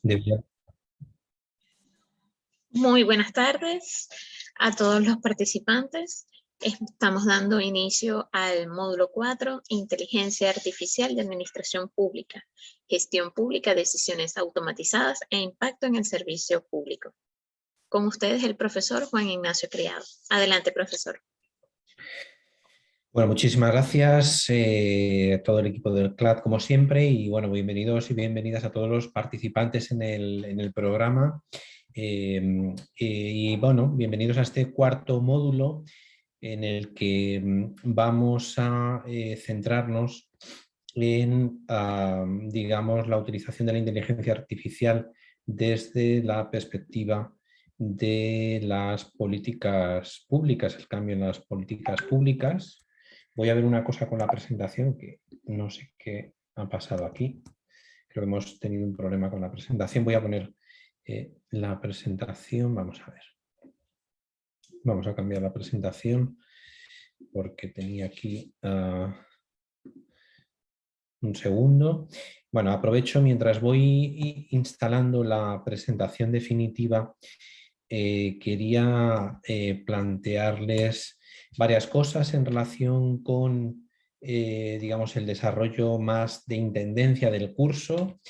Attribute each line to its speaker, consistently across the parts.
Speaker 1: Debería-
Speaker 2: Muy buenas tardes a todos los participantes. Estamos dando inicio al módulo 4, Inteligencia Artificial de Administración Pública, Gestión Pública, Decisiones Automatizadas e Impacto en el Servicio Público. Con ustedes el profesor Juan Ignacio Criado. Adelante, profesor.
Speaker 1: Bueno, muchísimas gracias a todo el equipo del CLAD como siempre y bueno, bienvenidos y bienvenidas a todos los participantes en el programa y bueno, bienvenidos a este cuarto módulo en el que vamos a centrarnos en, digamos, la utilización de la inteligencia artificial desde la perspectiva de las políticas públicas, el cambio en las políticas públicas. Voy a ver una cosa con la presentación que no sé qué ha pasado aquí. Creo que hemos tenido un problema con la presentación. Voy a poner la presentación. Vamos a ver. Vamos a cambiar la presentación porque tenía aquí un segundo. Bueno, aprovecho mientras voy instalando la presentación definitiva. Quería plantearles varias cosas en relación con, digamos, el desarrollo más de intendencia del curso.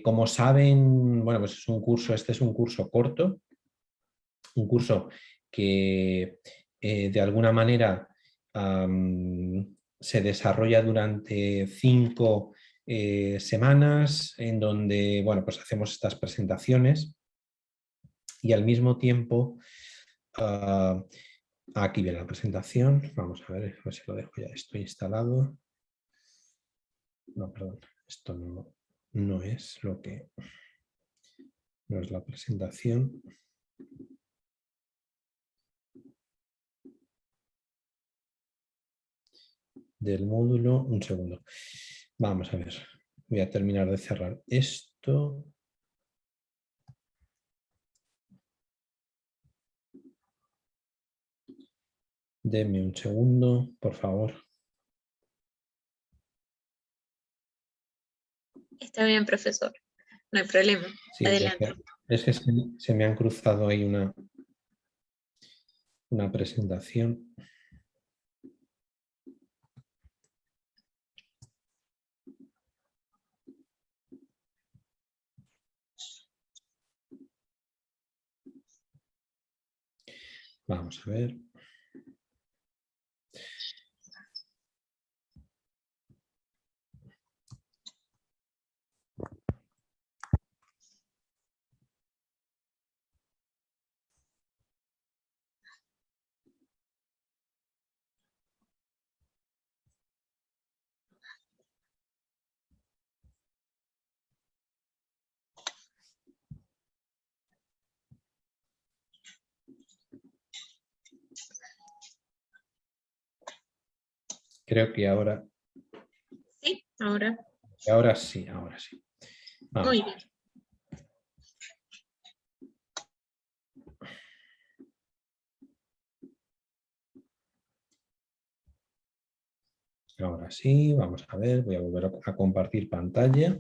Speaker 1: Como saben, bueno, pues es un curso, este es un curso corto, un curso que de alguna manera se desarrolla durante 5 semanas, en donde, bueno, pues hacemos estas presentaciones y al mismo tiempo aquí viene la presentación. Vamos a ver si lo dejo ya esto instalado. No, perdón, esto no es lo que... No es la presentación. Del módulo. Un segundo. Vamos a ver. Voy a terminar de cerrar esto. Denme un segundo, por favor.
Speaker 2: Está bien, profesor. No hay problema.
Speaker 1: Sí,
Speaker 2: Adelante.
Speaker 1: es que se me han cruzado ahí una presentación. Vamos a ver. Creo que ahora...
Speaker 2: Sí, ahora.
Speaker 1: Ahora sí, ahora sí. Vamos
Speaker 2: Muy
Speaker 1: a
Speaker 2: bien.
Speaker 1: ver. Ahora sí, vamos a ver. Voy a volver a compartir pantalla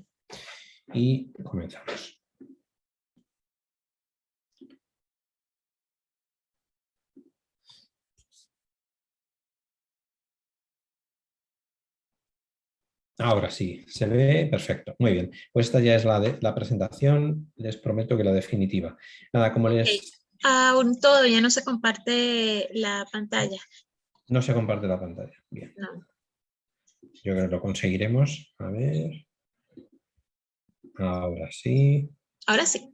Speaker 1: y comenzamos. Ahora sí, se ve perfecto. Muy bien. Pues esta ya es la presentación. Les prometo que la definitiva. Nada, como
Speaker 2: Okay.
Speaker 1: les...
Speaker 2: Aún todavía no se comparte la pantalla.
Speaker 1: No se comparte la pantalla. Bien.
Speaker 2: No.
Speaker 1: Yo creo que lo conseguiremos. A ver. Ahora sí.
Speaker 2: Ahora sí.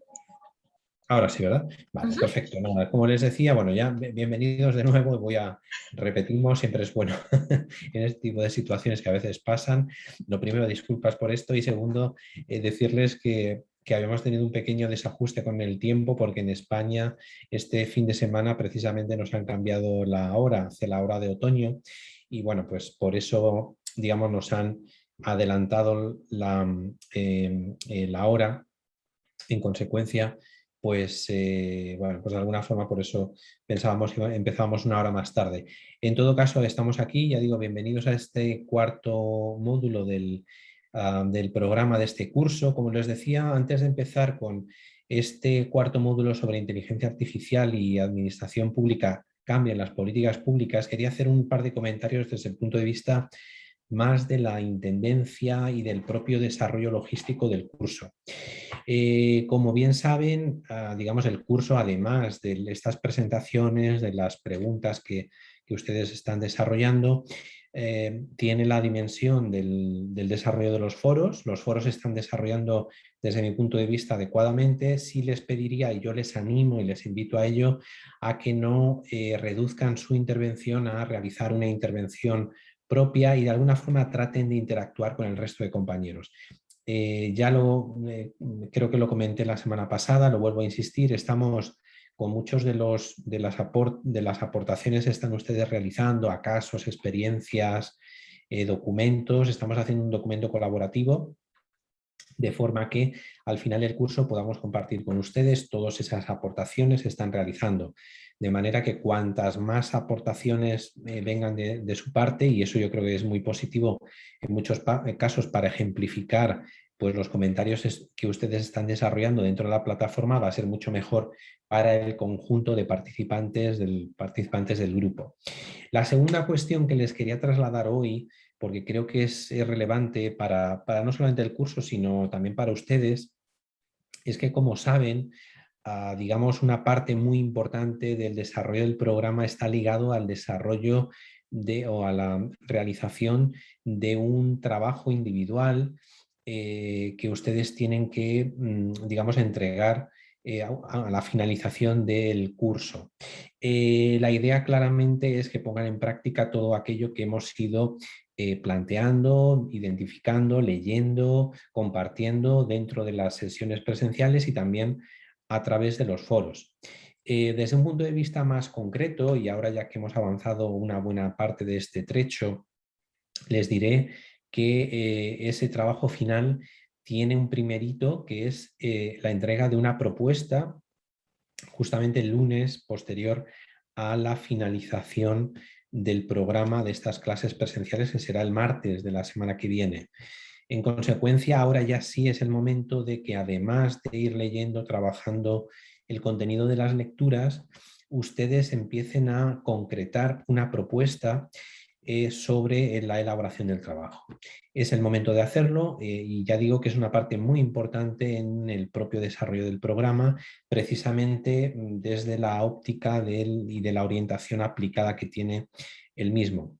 Speaker 1: Ahora sí, ¿verdad? Vale, perfecto. Nada, como les decía, bueno, ya bienvenidos de nuevo. Repetimos, siempre es bueno en este tipo de situaciones que a veces pasan. Lo primero, disculpas por esto y segundo, decirles que habíamos tenido un pequeño desajuste con el tiempo porque en España este fin de semana precisamente nos han cambiado la hora, hace la hora de otoño y bueno, pues por eso, digamos, nos han adelantado la hora. En consecuencia, pues, bueno, pues de alguna forma por eso pensábamos que empezábamos una hora más tarde. En todo caso, estamos aquí, ya digo, bienvenidos a este cuarto módulo del programa de este curso. Como les decía, antes de empezar con este cuarto módulo sobre inteligencia artificial y administración pública, cambio en las políticas públicas, quería hacer un par de comentarios desde el punto de vista más de la intendencia y del propio desarrollo logístico del curso. Como bien saben, digamos, el curso, además de estas presentaciones, de las preguntas que ustedes están desarrollando, tiene la dimensión del desarrollo de los foros. Los foros se están desarrollando desde mi punto de vista adecuadamente. Sí les pediría, y yo les animo y les invito a ello, a que no reduzcan su intervención a realizar una intervención propia y de alguna forma traten de interactuar con el resto de compañeros. Creo que lo comenté la semana pasada, lo vuelvo a insistir, estamos con muchos de las aportaciones que están ustedes realizando, a casos, experiencias, documentos. Estamos haciendo un documento colaborativo de forma que al final del curso podamos compartir con ustedes todas esas aportaciones que están realizando. De manera que cuantas más aportaciones vengan de su parte, y eso yo creo que es muy positivo en muchos casos para ejemplificar pues, los comentarios que ustedes están desarrollando dentro de la plataforma, va a ser mucho mejor para el conjunto de participantes del grupo. La segunda cuestión que les quería trasladar hoy, porque creo que es relevante para no solamente el curso, sino también para ustedes, es que, como saben, digamos, una parte muy importante del desarrollo del programa está ligado al desarrollo o a la realización de un trabajo individual que ustedes tienen que, digamos, entregar a la finalización del curso. La idea claramente es que pongan en práctica todo aquello que hemos ido planteando, identificando, leyendo, compartiendo dentro de las sesiones presenciales y también a través de los foros. Desde un punto de vista más concreto, y ahora ya que hemos avanzado una buena parte de este trecho, les diré que ese trabajo final tiene un primer hito, que es la entrega de una propuesta justamente el lunes posterior a la finalización del programa de estas clases presenciales, que será el martes de la semana que viene. En consecuencia, ahora ya sí es el momento de que, además de ir leyendo, trabajando el contenido de las lecturas, ustedes empiecen a concretar una propuesta sobre la elaboración del trabajo. Es el momento de hacerlo y ya digo que es una parte muy importante en el propio desarrollo del programa, precisamente desde la óptica y de la orientación aplicada que tiene el mismo.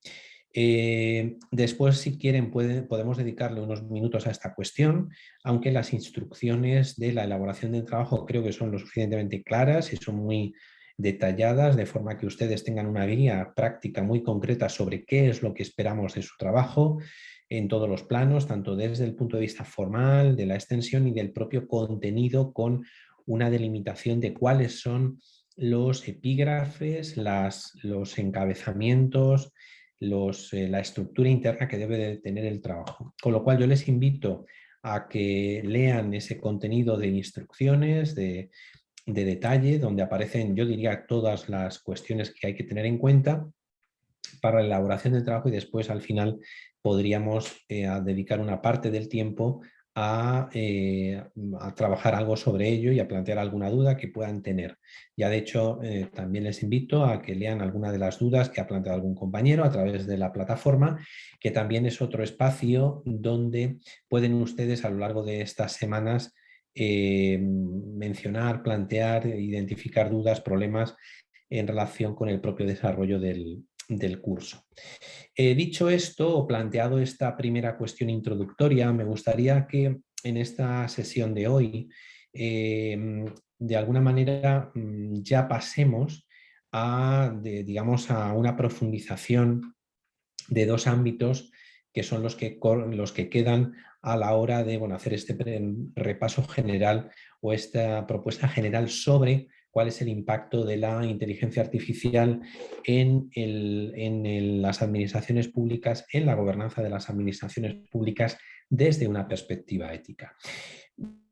Speaker 1: Después, si quieren, podemos dedicarle unos minutos a esta cuestión, aunque las instrucciones de la elaboración del trabajo creo que son lo suficientemente claras y son muy detalladas, de forma que ustedes tengan una guía práctica muy concreta sobre qué es lo que esperamos de su trabajo en todos los planos, tanto desde el punto de vista formal, de la extensión y del propio contenido, con una delimitación de cuáles son los epígrafes, los encabezamientos, la estructura interna que debe de tener el trabajo. Con lo cual yo les invito a que lean ese contenido de instrucciones, de detalle, donde aparecen, yo diría, todas las cuestiones que hay que tener en cuenta para la elaboración del trabajo, y después al final podríamos dedicar una parte del tiempo a trabajar algo sobre ello y a plantear alguna duda que puedan tener. Ya de hecho también les invito a que lean alguna de las dudas que ha planteado algún compañero a través de la plataforma, que también es otro espacio donde pueden ustedes a lo largo de estas semanas mencionar, plantear, identificar dudas, problemas en relación con el propio desarrollo del curso. Dicho esto, o planteado esta primera cuestión introductoria, me gustaría que en esta sesión de hoy, de alguna manera, ya pasemos digamos, a una profundización de dos ámbitos que son los que quedan a la hora de hacer este repaso general o esta propuesta general sobre cuál es el impacto de la inteligencia artificial en las administraciones públicas, en la gobernanza de las administraciones públicas desde una perspectiva ética.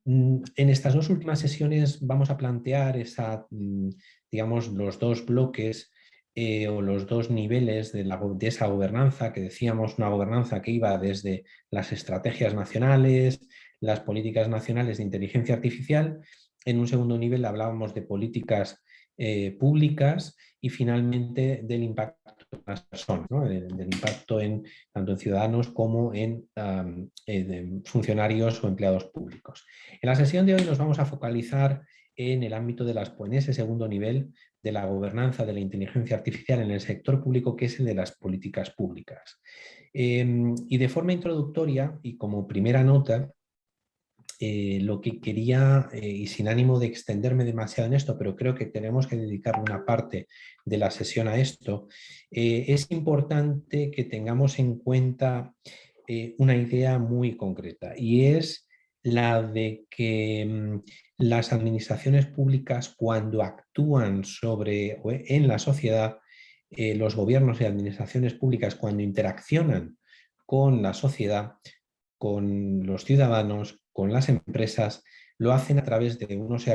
Speaker 1: En estas dos últimas sesiones vamos a plantear digamos, los dos bloques o los dos niveles de esa gobernanza que decíamos, una gobernanza que iba desde las estrategias nacionales, las políticas nacionales de inteligencia artificial. En un segundo nivel hablábamos de políticas públicas y finalmente del impacto en las personas, ¿no? del impacto tanto en ciudadanos como en funcionarios o empleados públicos. En la sesión de hoy nos vamos a focalizar en el ámbito en ese segundo nivel de la gobernanza de la inteligencia artificial en el sector público, que es el de las políticas públicas. Y de forma introductoria y como primera nota, lo que quería, y sin ánimo de extenderme demasiado en esto, pero creo que tenemos que dedicar una parte de la sesión a esto, es importante que tengamos en cuenta una idea muy concreta, y es la de que las administraciones públicas, cuando actúan en la sociedad, los gobiernos y administraciones públicas, cuando interaccionan con la sociedad, con los ciudadanos, con las empresas, lo hacen a través de unas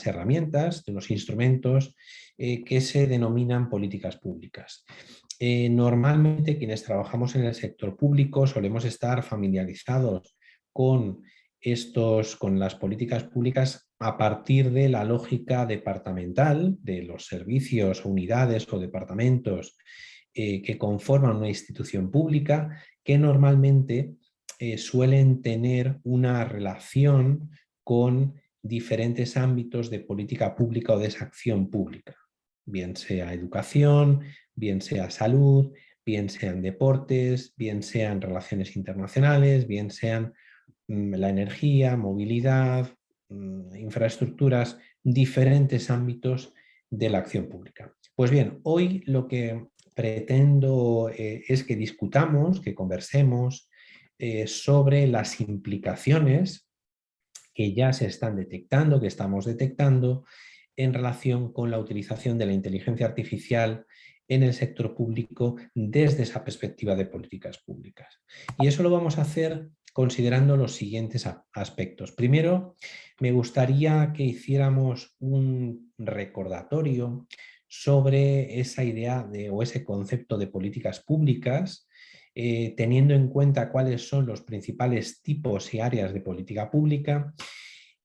Speaker 1: herramientas, de unos instrumentos que se denominan políticas públicas. Normalmente quienes trabajamos en el sector público solemos estar familiarizados con con las políticas públicas a partir de la lógica departamental de los servicios, unidades o departamentos que conforman una institución pública, que normalmente suelen tener una relación con diferentes ámbitos de política pública o de esa acción pública, bien sea educación, bien sea salud, bien sean deportes, bien sean relaciones internacionales, bien sean la energía, movilidad, infraestructuras, diferentes ámbitos de la acción pública. Pues bien, hoy lo que pretendo es que discutamos, que conversemos sobre las implicaciones que ya se están detectando, que estamos detectando en relación con la utilización de la inteligencia artificial en el sector público desde esa perspectiva de políticas públicas. Y eso lo vamos a hacer considerando los siguientes aspectos. Primero, me gustaría que hiciéramos un recordatorio sobre esa idea o ese concepto de políticas públicas, teniendo en cuenta cuáles son los principales tipos y áreas de política pública,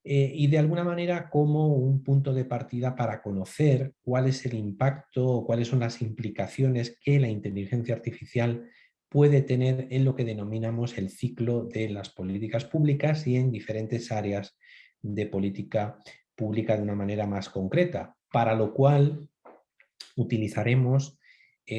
Speaker 1: y de alguna manera como un punto de partida para conocer cuál es el impacto o cuáles son las implicaciones que la inteligencia artificial puede tener en lo que denominamos el ciclo de las políticas públicas y en diferentes áreas de política pública de una manera más concreta, para lo cual utilizaremos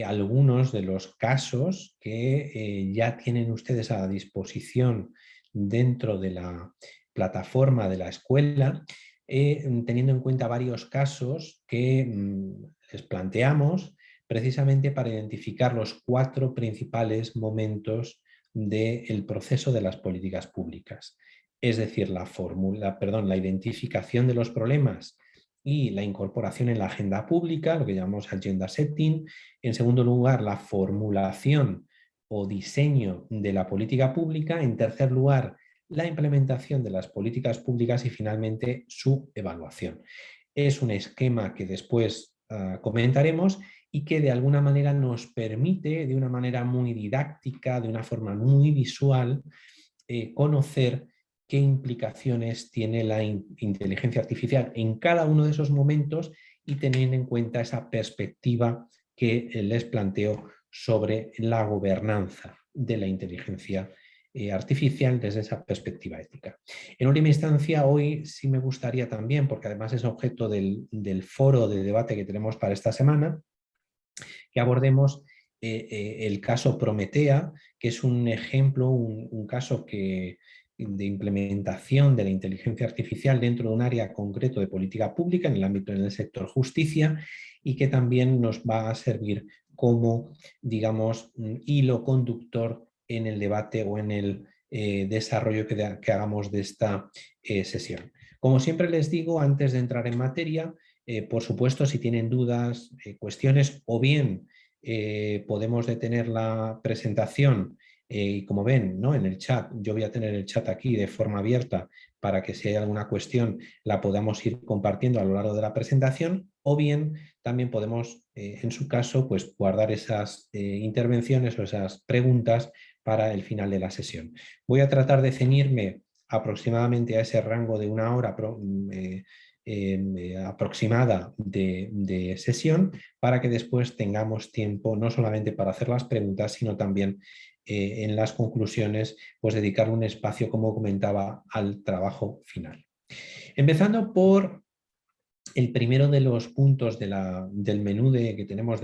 Speaker 1: algunos de los casos que ya tienen ustedes a disposición dentro de la plataforma de la escuela, teniendo en cuenta varios casos que les planteamos precisamente para identificar los 4 principales momentos del proceso de las políticas públicas. Es decir, la identificación de los problemas y la incorporación en la agenda pública, lo que llamamos agenda setting. En segundo lugar, la formulación o diseño de la política pública. En tercer lugar, la implementación de las políticas públicas y finalmente su evaluación. Es un esquema que después comentaremos y que de alguna manera nos permite, de una manera muy didáctica, de una forma muy visual, conocer qué implicaciones tiene la inteligencia artificial en cada uno de esos momentos y teniendo en cuenta esa perspectiva que les planteo sobre la gobernanza de la inteligencia artificial desde esa perspectiva ética. En última instancia, hoy sí me gustaría también, porque además es objeto del foro de debate que tenemos para esta semana, que abordemos el caso Prometea, que es un ejemplo, un caso de implementación de la inteligencia artificial dentro de un área concreto de política pública en el ámbito del sector justicia y que también nos va a servir como, digamos, hilo conductor en el debate o en el desarrollo que hagamos de esta sesión. Como siempre les digo, antes de entrar en materia, por supuesto, si tienen dudas, cuestiones, o bien podemos detener la presentación y como ven, ¿no? En el chat, yo voy a tener el chat aquí de forma abierta para que si hay alguna cuestión la podamos ir compartiendo a lo largo de la presentación, o bien también podemos, en su caso, pues guardar esas intervenciones o esas preguntas para el final de la sesión. Voy a tratar de ceñirme aproximadamente a ese rango de 1 hora aproximada de sesión, para que después tengamos tiempo no solamente para hacer las preguntas, sino también en las conclusiones, pues dedicar un espacio, como comentaba, al trabajo final. Empezando por el primero de los puntos del menú que tenemos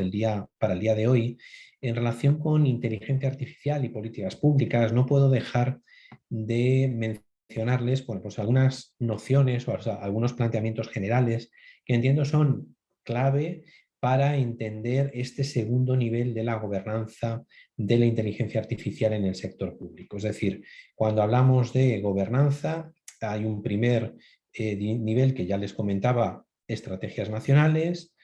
Speaker 1: para el día de hoy, en relación con inteligencia artificial y políticas públicas, no puedo dejar de mencionarles, bueno, pues algunas nociones o sea, algunos planteamientos generales que entiendo son clave para entender este segundo nivel de la gobernanza de la inteligencia artificial en el sector público. Es decir, cuando hablamos de gobernanza, hay un primer nivel que ya les comentaba: estrategias nacionales,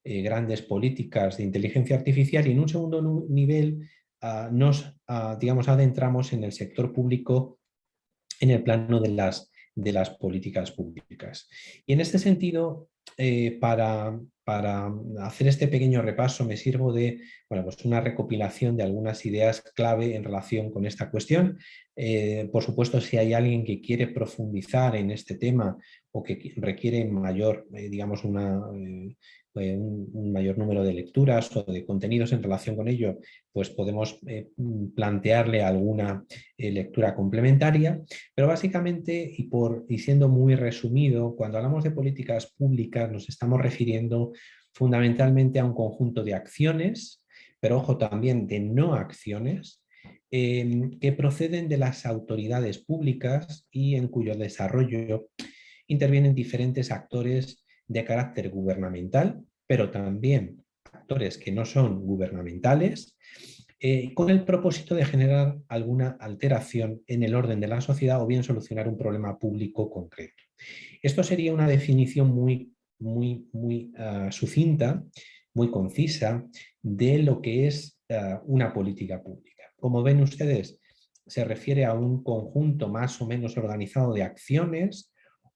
Speaker 1: grandes políticas de inteligencia artificial, y en un segundo nivel nos digamos, adentramos en el sector público en el plano de las políticas públicas. Y en este sentido, para hacer este pequeño repaso me sirvo de, bueno, pues una recopilación de algunas ideas clave en relación con esta cuestión. Por supuesto, si hay alguien que quiere profundizar en este tema o que requiere mayor, digamos, un mayor número de lecturas o de contenidos en relación con ello, pues podemos plantearle alguna lectura complementaria. Pero básicamente, y siendo muy resumido, cuando hablamos de políticas públicas nos estamos refiriendo fundamentalmente a un conjunto de acciones, pero ojo, también de no acciones, que proceden de las autoridades públicas y en cuyo desarrollo intervienen diferentes actores de carácter gubernamental, pero también actores que no son gubernamentales, con el propósito de generar alguna alteración en el orden de la sociedad o bien solucionar un problema público concreto. Esto sería una definición muy sucinta, muy concisa, de lo que es una política pública. Como ven ustedes, se refiere a un conjunto más o menos organizado de acciones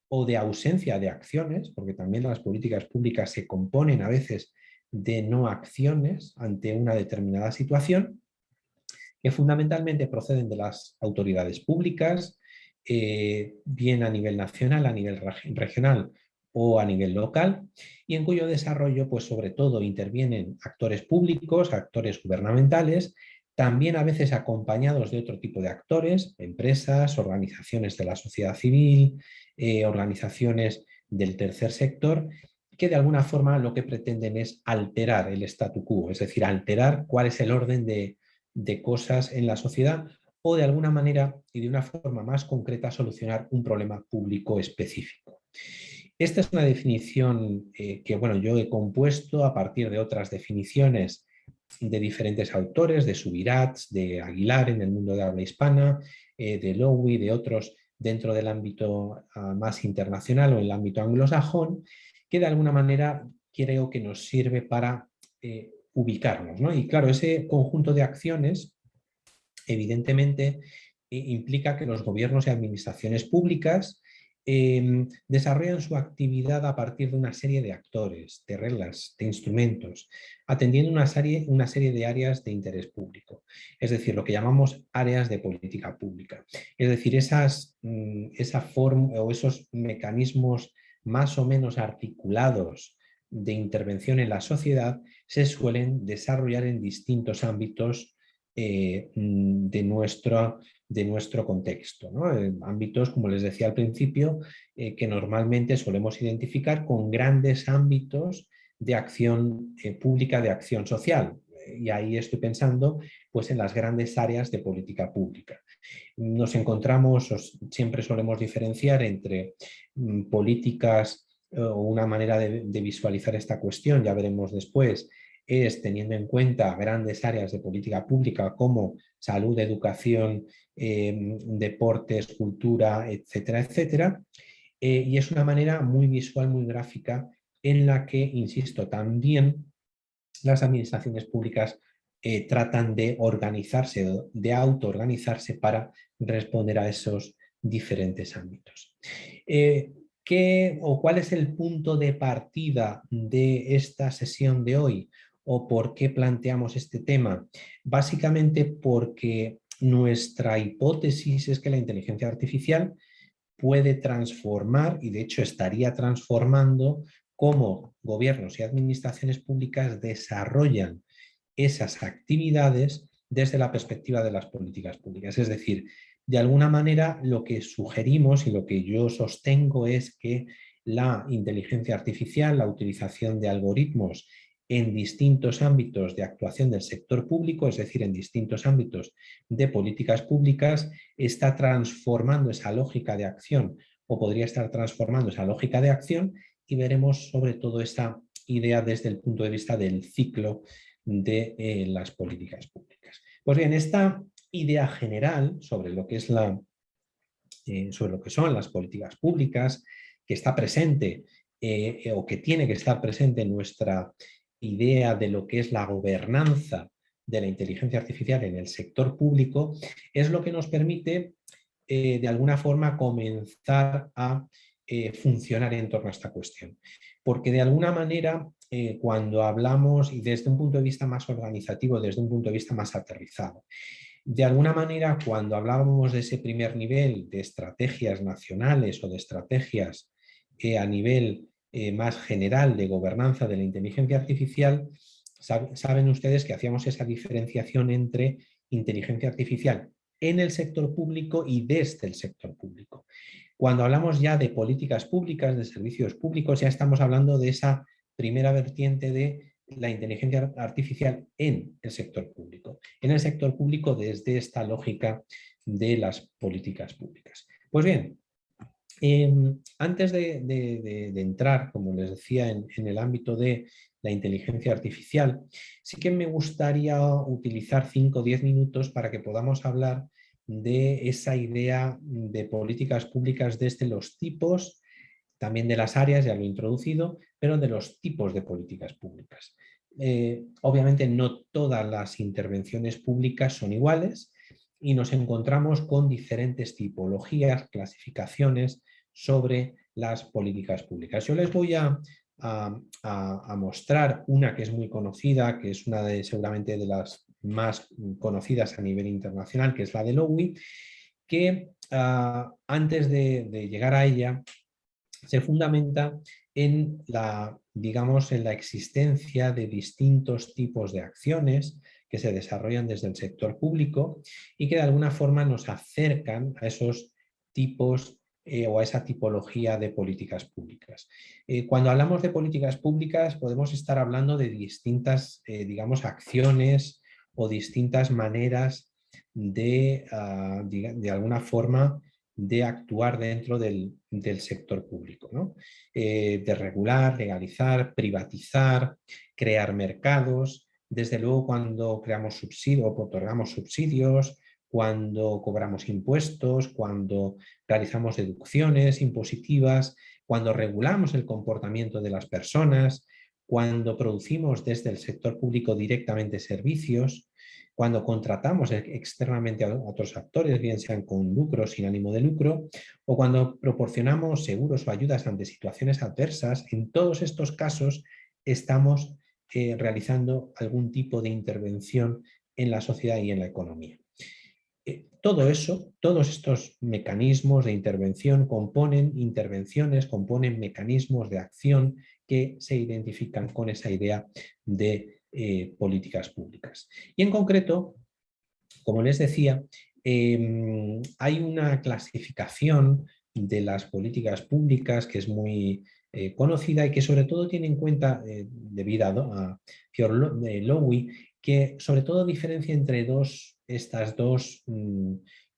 Speaker 1: o de ausencia de acciones, porque también las políticas públicas se componen a veces de no acciones ante una determinada situación, que fundamentalmente proceden de las autoridades públicas, bien a nivel nacional, a nivel regional o a nivel local, y en cuyo desarrollo, pues sobre todo, intervienen actores públicos, actores gubernamentales, también a veces acompañados de otro tipo de actores, empresas, organizaciones de la sociedad civil, organizaciones del tercer sector, que de alguna forma lo que pretenden es alterar el statu quo, es decir, alterar cuál es el orden de cosas en la sociedad, o de alguna manera y de una forma más concreta solucionar un problema público específico. Esta es una definición que, bueno, yo he compuesto a partir de otras definiciones de diferentes autores, de Subirats, de Aguilar en el mundo de habla hispana, de Lowy, de otros dentro del ámbito más internacional o en el ámbito anglosajón, que de alguna manera creo que nos sirve para ubicarnos, ¿no? Y claro, ese conjunto de acciones evidentemente implica que los gobiernos y administraciones públicas desarrollan su actividad a partir de una serie de actores, de reglas, de instrumentos, atendiendo una serie de áreas de interés público, es decir, lo que llamamos áreas de política pública. Es decir, esa forma o esos mecanismos más o menos articulados de intervención en la sociedad se suelen desarrollar en distintos ámbitos de nuestro contexto, ¿no? Ámbitos, como les decía al principio, que normalmente solemos identificar con grandes ámbitos de acción pública, de acción social. Y ahí estoy pensando pues, en las grandes áreas de política pública. Nos encontramos, siempre solemos diferenciar entre políticas o una manera de visualizar esta cuestión, ya veremos después, es teniendo en cuenta grandes áreas de política pública como salud, educación, deportes, cultura, etcétera, etcétera. Y es una manera muy visual, muy gráfica, en la que, insisto, también las administraciones públicas tratan de organizarse, de autoorganizarse para responder a esos diferentes ámbitos. ¿Cuál es el punto de partida de esta sesión de hoy? ¿O por qué planteamos este tema? Básicamente porque nuestra hipótesis es que la inteligencia artificial puede transformar, y de hecho estaría transformando, cómo gobiernos y administraciones públicas desarrollan esas actividades desde la perspectiva de las políticas públicas. Es decir, de alguna manera lo que sugerimos y lo que yo sostengo es que la inteligencia artificial, la utilización de algoritmos en distintos ámbitos de actuación del sector público, es decir, en distintos ámbitos de políticas públicas, está transformando esa lógica de acción o podría estar transformando esa lógica de acción, y veremos sobre todo esa idea desde el punto de vista del ciclo de las políticas públicas. Pues bien, esta idea general sobre lo que es sobre lo que son las políticas públicas, que está presente o que tiene que estar presente en nuestra idea de lo que es la gobernanza de la inteligencia artificial en el sector público, es lo que nos permite de alguna forma comenzar a funcionar en torno a esta cuestión. Porque de alguna manera, cuando hablamos, y desde un punto de vista más organizativo, desde un punto de vista más aterrizado, de alguna manera, cuando hablábamos de ese primer nivel de estrategias nacionales o de estrategias a nivel más general de gobernanza de la inteligencia artificial, saben ustedes que hacíamos esa diferenciación entre inteligencia artificial en el sector público y desde el sector público. Cuando hablamos ya de políticas públicas, de servicios públicos, ya estamos hablando de esa primera vertiente de la inteligencia artificial en el sector público. En el sector público desde esta lógica de las políticas públicas. Pues bien, antes de entrar, como les decía, en el ámbito de la inteligencia artificial, sí que me gustaría utilizar 5 o 10 minutos para que podamos hablar de esa idea de políticas públicas desde los tipos, también de las áreas, ya lo he introducido, pero de los tipos de políticas públicas. Obviamente no todas las intervenciones públicas son iguales y nos encontramos con diferentes tipologías, clasificaciones sobre las políticas públicas. Yo les voy a mostrar una que es muy conocida, que es una de seguramente de las más conocidas a nivel internacional, que es la de Lowy, que antes de llegar a ella se fundamenta en digamos, en la existencia de distintos tipos de acciones que se desarrollan desde el sector público y que de alguna forma nos acercan a esos tipos o a esa tipología de políticas públicas. Cuando hablamos de políticas públicas podemos estar hablando de distintas, digamos, acciones o distintas maneras de alguna forma, de actuar dentro del sector público, ¿no? De regular, legalizar, privatizar, crear mercados. Desde luego, cuando creamos subsidios o otorgamos subsidios, cuando cobramos impuestos, cuando realizamos deducciones impositivas, cuando regulamos el comportamiento de las personas, cuando producimos desde el sector público directamente servicios, cuando contratamos externamente a otros actores, bien sean con lucro o sin ánimo de lucro, o cuando proporcionamos seguros o ayudas ante situaciones adversas, en todos estos casos estamos realizando algún tipo de intervención en la sociedad y en la economía. Todo eso, todos estos mecanismos de intervención componen intervenciones, componen mecanismos de acción que se identifican con esa idea de políticas públicas. Y en concreto, como les decía, hay una clasificación de las políticas públicas que es muy conocida y que sobre todo tiene en cuenta, debido a Pierre Lowy, que sobre todo diferencia entre estas dos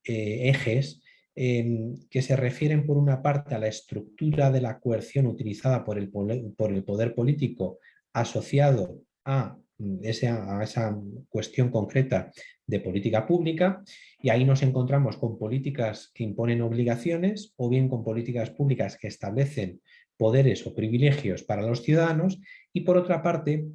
Speaker 1: ejes que se refieren por una parte a la estructura de la coerción utilizada por el poder político asociado a esa cuestión concreta de política pública, y ahí nos encontramos con políticas que imponen obligaciones o bien con políticas públicas que establecen poderes o privilegios para los ciudadanos, y por otra parte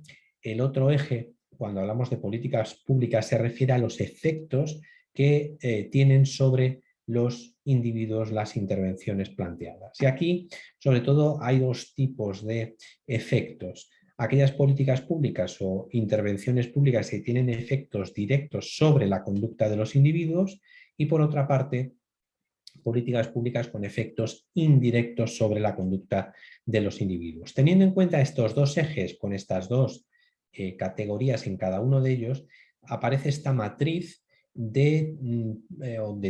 Speaker 1: el otro eje, cuando hablamos de políticas públicas, se refiere a los efectos que tienen sobre los individuos las intervenciones planteadas. Y aquí, sobre todo, hay dos tipos de efectos. Aquellas políticas públicas o intervenciones públicas que tienen efectos directos sobre la conducta de los individuos y, por otra parte, políticas públicas con efectos indirectos sobre la conducta de los individuos. Teniendo en cuenta estos dos ejes, con estas dos categorías en cada uno de ellos, aparece esta matriz de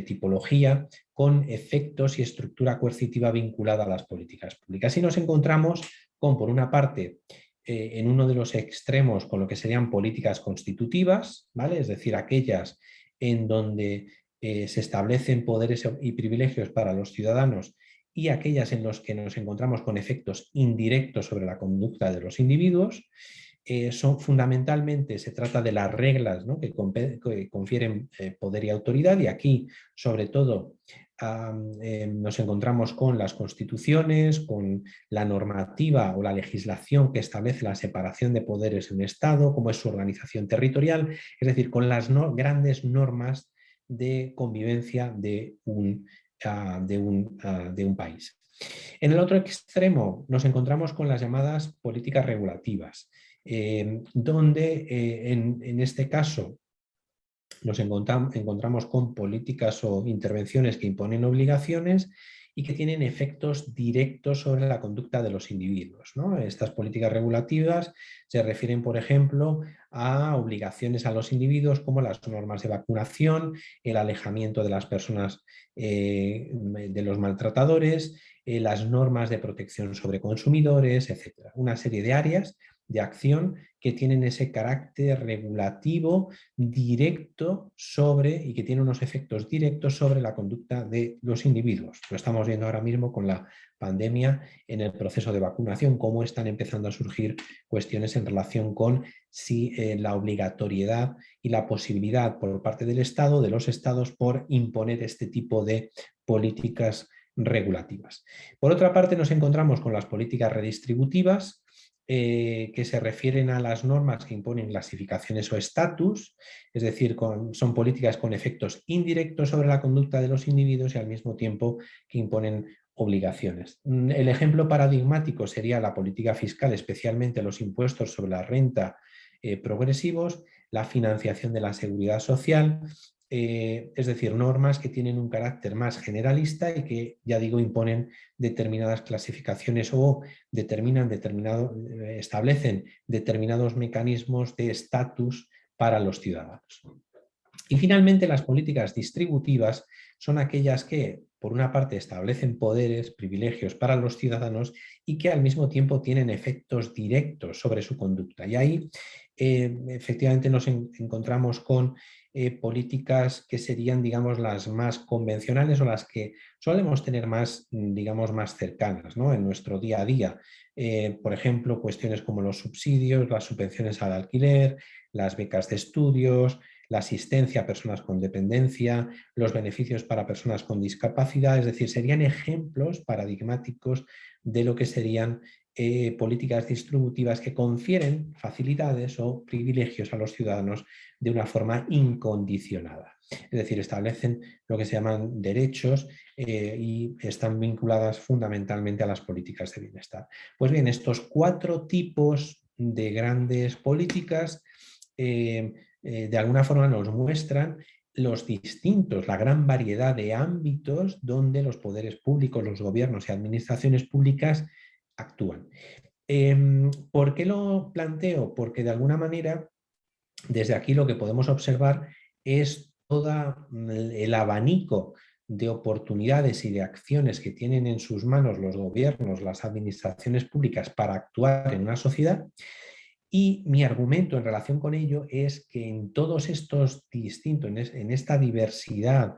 Speaker 1: tipología con efectos y estructura coercitiva vinculada a las políticas públicas. Y nos encontramos con, por una parte, en uno de los extremos con lo que serían políticas constitutivas, ¿vale? Es decir, aquellas en donde se establecen poderes y privilegios para los ciudadanos, y aquellas en las que nos encontramos con efectos indirectos sobre la conducta de los individuos. Son fundamentalmente, se trata de las reglas, ¿no?, que confieren poder y autoridad, y aquí sobre todo nos encontramos con las constituciones, con la normativa o la legislación que establece la separación de poderes en un Estado, cómo es su organización territorial, es decir, con las grandes normas de convivencia de un país. En el otro extremo nos encontramos con las llamadas políticas regulativas, donde en este caso nos encontramos con políticas o intervenciones que imponen obligaciones y que tienen efectos directos sobre la conducta de los individuos, ¿no? Estas políticas regulativas se refieren, por ejemplo, a obligaciones a los individuos como las normas de vacunación, el alejamiento de las personas de los maltratadores, las normas de protección sobre consumidores, etc. Una serie de áreas de acción que tienen ese carácter regulativo directo sobre y que tiene unos efectos directos sobre la conducta de los individuos. Lo estamos viendo ahora mismo con la pandemia en el proceso de vacunación, cómo están empezando a surgir cuestiones en relación con si la obligatoriedad y la posibilidad por parte del Estado, de los Estados, por imponer este tipo de políticas regulativas. Por otra parte, nos encontramos con las políticas redistributivas, que se refieren a las normas que imponen clasificaciones o estatus, es decir, son políticas con efectos indirectos sobre la conducta de los individuos y al mismo tiempo que imponen obligaciones. El ejemplo paradigmático sería la política fiscal, especialmente los impuestos sobre la renta progresivos, la financiación de la seguridad social, es decir, normas que tienen un carácter más generalista y que, ya digo, imponen determinadas clasificaciones o establecen determinados mecanismos de estatus para los ciudadanos. Y finalmente, las políticas distributivas son aquellas que, por una parte, establecen poderes, privilegios para los ciudadanos y que al mismo tiempo tienen efectos directos sobre su conducta. Y ahí efectivamente nos encontramos con políticas que serían, digamos, las más convencionales o las que solemos tener más, digamos, más cercanas, ¿no?, en nuestro día a día. Por ejemplo, cuestiones como los subsidios, las subvenciones al alquiler, las becas de estudios, la asistencia a personas con dependencia, los beneficios para personas con discapacidad, es decir, serían ejemplos paradigmáticos de lo que serían políticas distributivas que confieren facilidades o privilegios a los ciudadanos de una forma incondicionada. Es decir, establecen lo que se llaman derechos y están vinculadas fundamentalmente a las políticas de bienestar. Pues bien, estos 4 tipos de grandes políticas de alguna forma nos muestran la gran variedad de ámbitos donde los poderes públicos, los gobiernos y administraciones públicas actúan. ¿Por qué lo planteo? Porque de alguna manera, desde aquí lo que podemos observar es todo el abanico de oportunidades y de acciones que tienen en sus manos los gobiernos, las administraciones públicas para actuar en una sociedad. Y mi argumento en relación con ello es que en todos estos distintos, en esta diversidad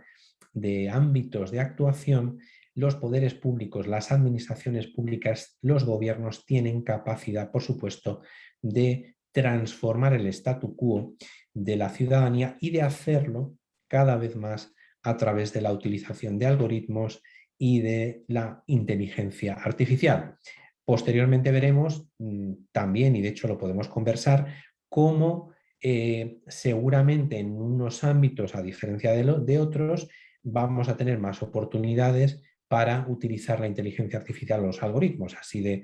Speaker 1: de ámbitos de actuación, los poderes públicos, las administraciones públicas, los gobiernos tienen capacidad, por supuesto, de transformar el statu quo de la ciudadanía y de hacerlo cada vez más a través de la utilización de algoritmos y de la inteligencia artificial. Posteriormente veremos también, y de hecho lo podemos conversar, cómo seguramente en unos ámbitos, a diferencia de otros, vamos a tener más oportunidades para utilizar la inteligencia artificial o los algoritmos. Así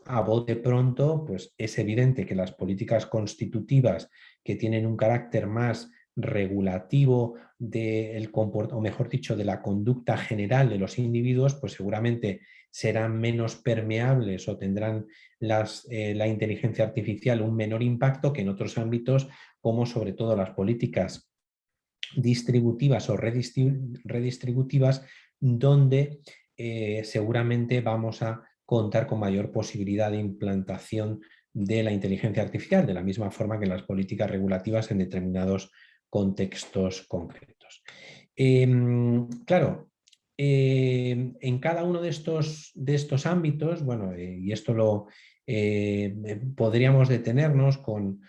Speaker 1: a bote pronto, pues es evidente que las políticas constitutivas que tienen un carácter más regulativo o mejor dicho, de la conducta general de los individuos, pues seguramente serán menos permeables o tendrán la inteligencia artificial un menor impacto que en otros ámbitos, como sobre todo las políticas distributivas o redistributivas, donde seguramente vamos a contar con mayor posibilidad de implantación de la inteligencia artificial, de la misma forma que en las políticas regulativas en determinados contextos concretos. Claro, en cada uno de estos ámbitos, bueno, y esto podríamos detenernos con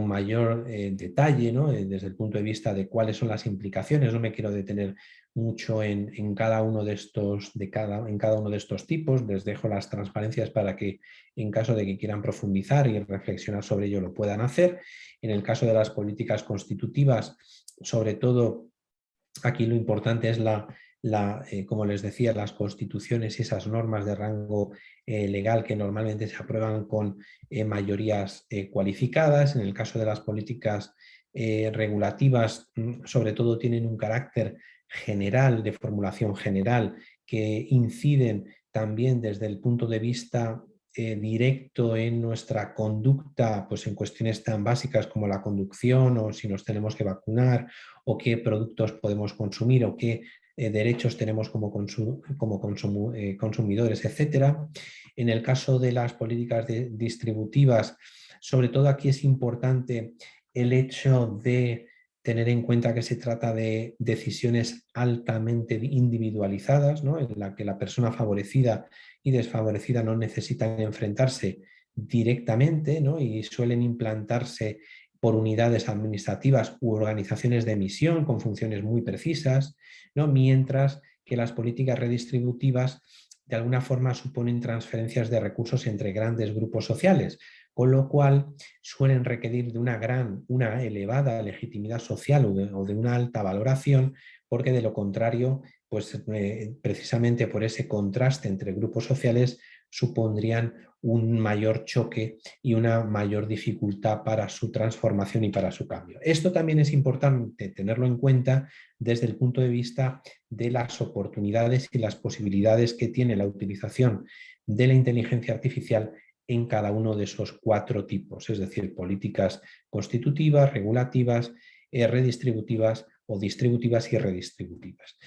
Speaker 1: mayor detalle, ¿no? Desde el punto de vista de cuáles son las implicaciones. No me quiero detener mucho en cada uno de estos tipos. Les dejo las transparencias para que, en caso de que quieran profundizar y reflexionar sobre ello, lo puedan hacer. En el caso de las políticas constitutivas, sobre todo, aquí lo importante es como les decía, las constituciones y esas normas de rango legal que normalmente se aprueban con mayorías cualificadas. En el caso de las políticas regulativas, sobre todo tienen un carácter general, de formulación general, que inciden también desde el punto de vista directo en nuestra conducta, pues en cuestiones tan básicas como la conducción o si nos tenemos que vacunar o qué productos podemos consumir o qué derechos tenemos como consumidores, etc. En el caso de las políticas distributivas, sobre todo aquí es importante el hecho de tener en cuenta que se trata de decisiones altamente individualizadas, ¿no? En la que la persona favorecida y desfavorecida no necesitan enfrentarse directamente, ¿no? Y suelen implantarse por unidades administrativas u organizaciones de misión con funciones muy precisas, ¿no? Mientras que las políticas redistributivas de alguna forma suponen transferencias de recursos entre grandes grupos sociales, con lo cual suelen requerir de una elevada legitimidad social o de una alta valoración, porque de lo contrario, pues precisamente por ese contraste entre grupos sociales supondrían un mayor choque y una mayor dificultad para su transformación y para su cambio. Esto también es importante tenerlo en cuenta desde el punto de vista de las oportunidades y las posibilidades que tiene la utilización de la inteligencia artificial en cada uno de esos 4 tipos, es decir, políticas constitutivas, regulativas, redistributivas o distributivas y redistributivas.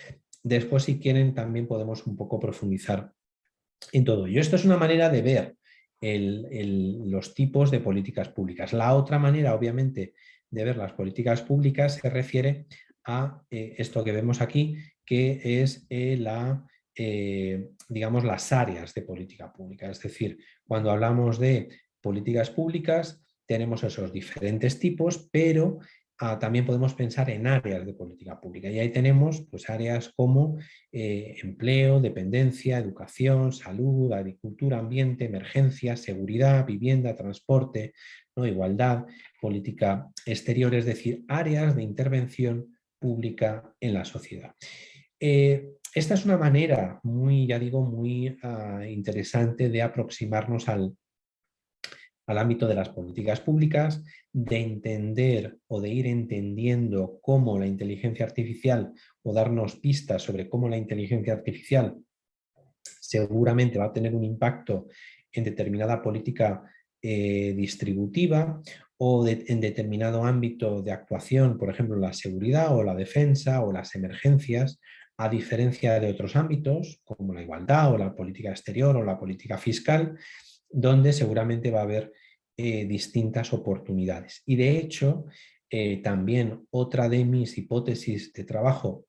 Speaker 1: Después, si quieren, también podemos un poco profundizar en todo ello. Esto es una manera de ver los tipos de políticas públicas. La otra manera, obviamente, de ver las políticas públicas se refiere a esto que vemos aquí, que es digamos, las áreas de política pública. Es decir, cuando hablamos de políticas públicas, tenemos esos diferentes tipos, pero también podemos pensar en áreas de política pública. Y ahí tenemos pues, áreas como empleo, dependencia, educación, salud, agricultura, ambiente, emergencia, seguridad, vivienda, transporte, ¿no? Igualdad, política exterior, es decir, áreas de intervención pública en la sociedad. Esta es una manera muy, ya digo, muy interesante de aproximarnos al ámbito de las políticas públicas, de entender o de ir entendiendo cómo la inteligencia artificial o darnos pistas sobre cómo la inteligencia artificial seguramente va a tener un impacto en determinada política distributiva o en determinado ámbito de actuación, por ejemplo, la seguridad o la defensa o las emergencias, a diferencia de otros ámbitos como la igualdad o la política exterior o la política fiscal, donde seguramente va a haber distintas oportunidades. Y de hecho, también otra de mis hipótesis de trabajo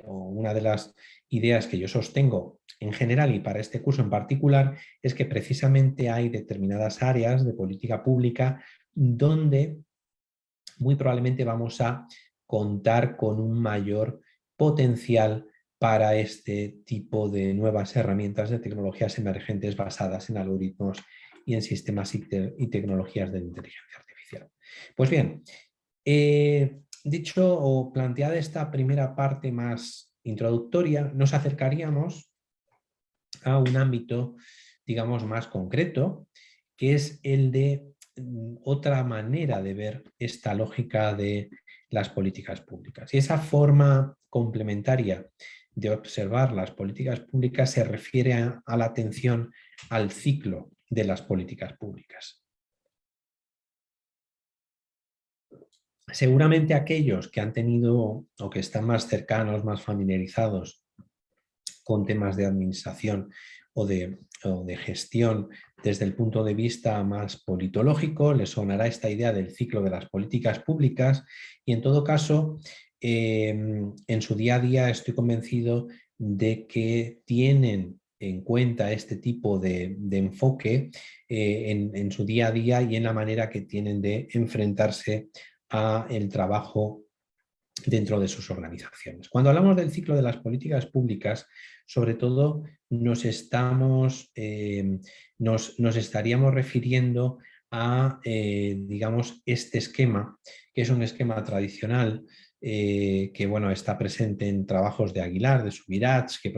Speaker 1: o una de las ideas que yo sostengo en general y para este curso en particular es que precisamente hay determinadas áreas de política pública donde muy probablemente vamos a contar con un mayor potencial para este tipo de nuevas herramientas de tecnologías emergentes basadas en algoritmos y en sistemas y tecnologías de inteligencia artificial. Pues bien, dicho o planteada esta primera parte más introductoria nos acercaríamos a un ámbito, digamos, más concreto, que es el de otra manera de ver esta lógica de las políticas públicas. Y esa forma complementaria de observar las políticas públicas se refiere a la atención al ciclo de las políticas públicas. Seguramente aquellos que han tenido o que están más cercanos, más familiarizados con temas de administración o de gestión desde el punto de vista más politológico, les sonará esta idea del ciclo de las políticas públicas y en todo caso, en su día a día estoy convencido de que tienen en cuenta este tipo de enfoque en su día a día y en la manera que tienen de enfrentarse a el trabajo dentro de sus organizaciones. Cuando hablamos del ciclo de las políticas públicas, sobre todo nos estaríamos refiriendo a, digamos, este esquema, que es un esquema tradicional que bueno, está presente en trabajos de Aguilar, de Subirats, que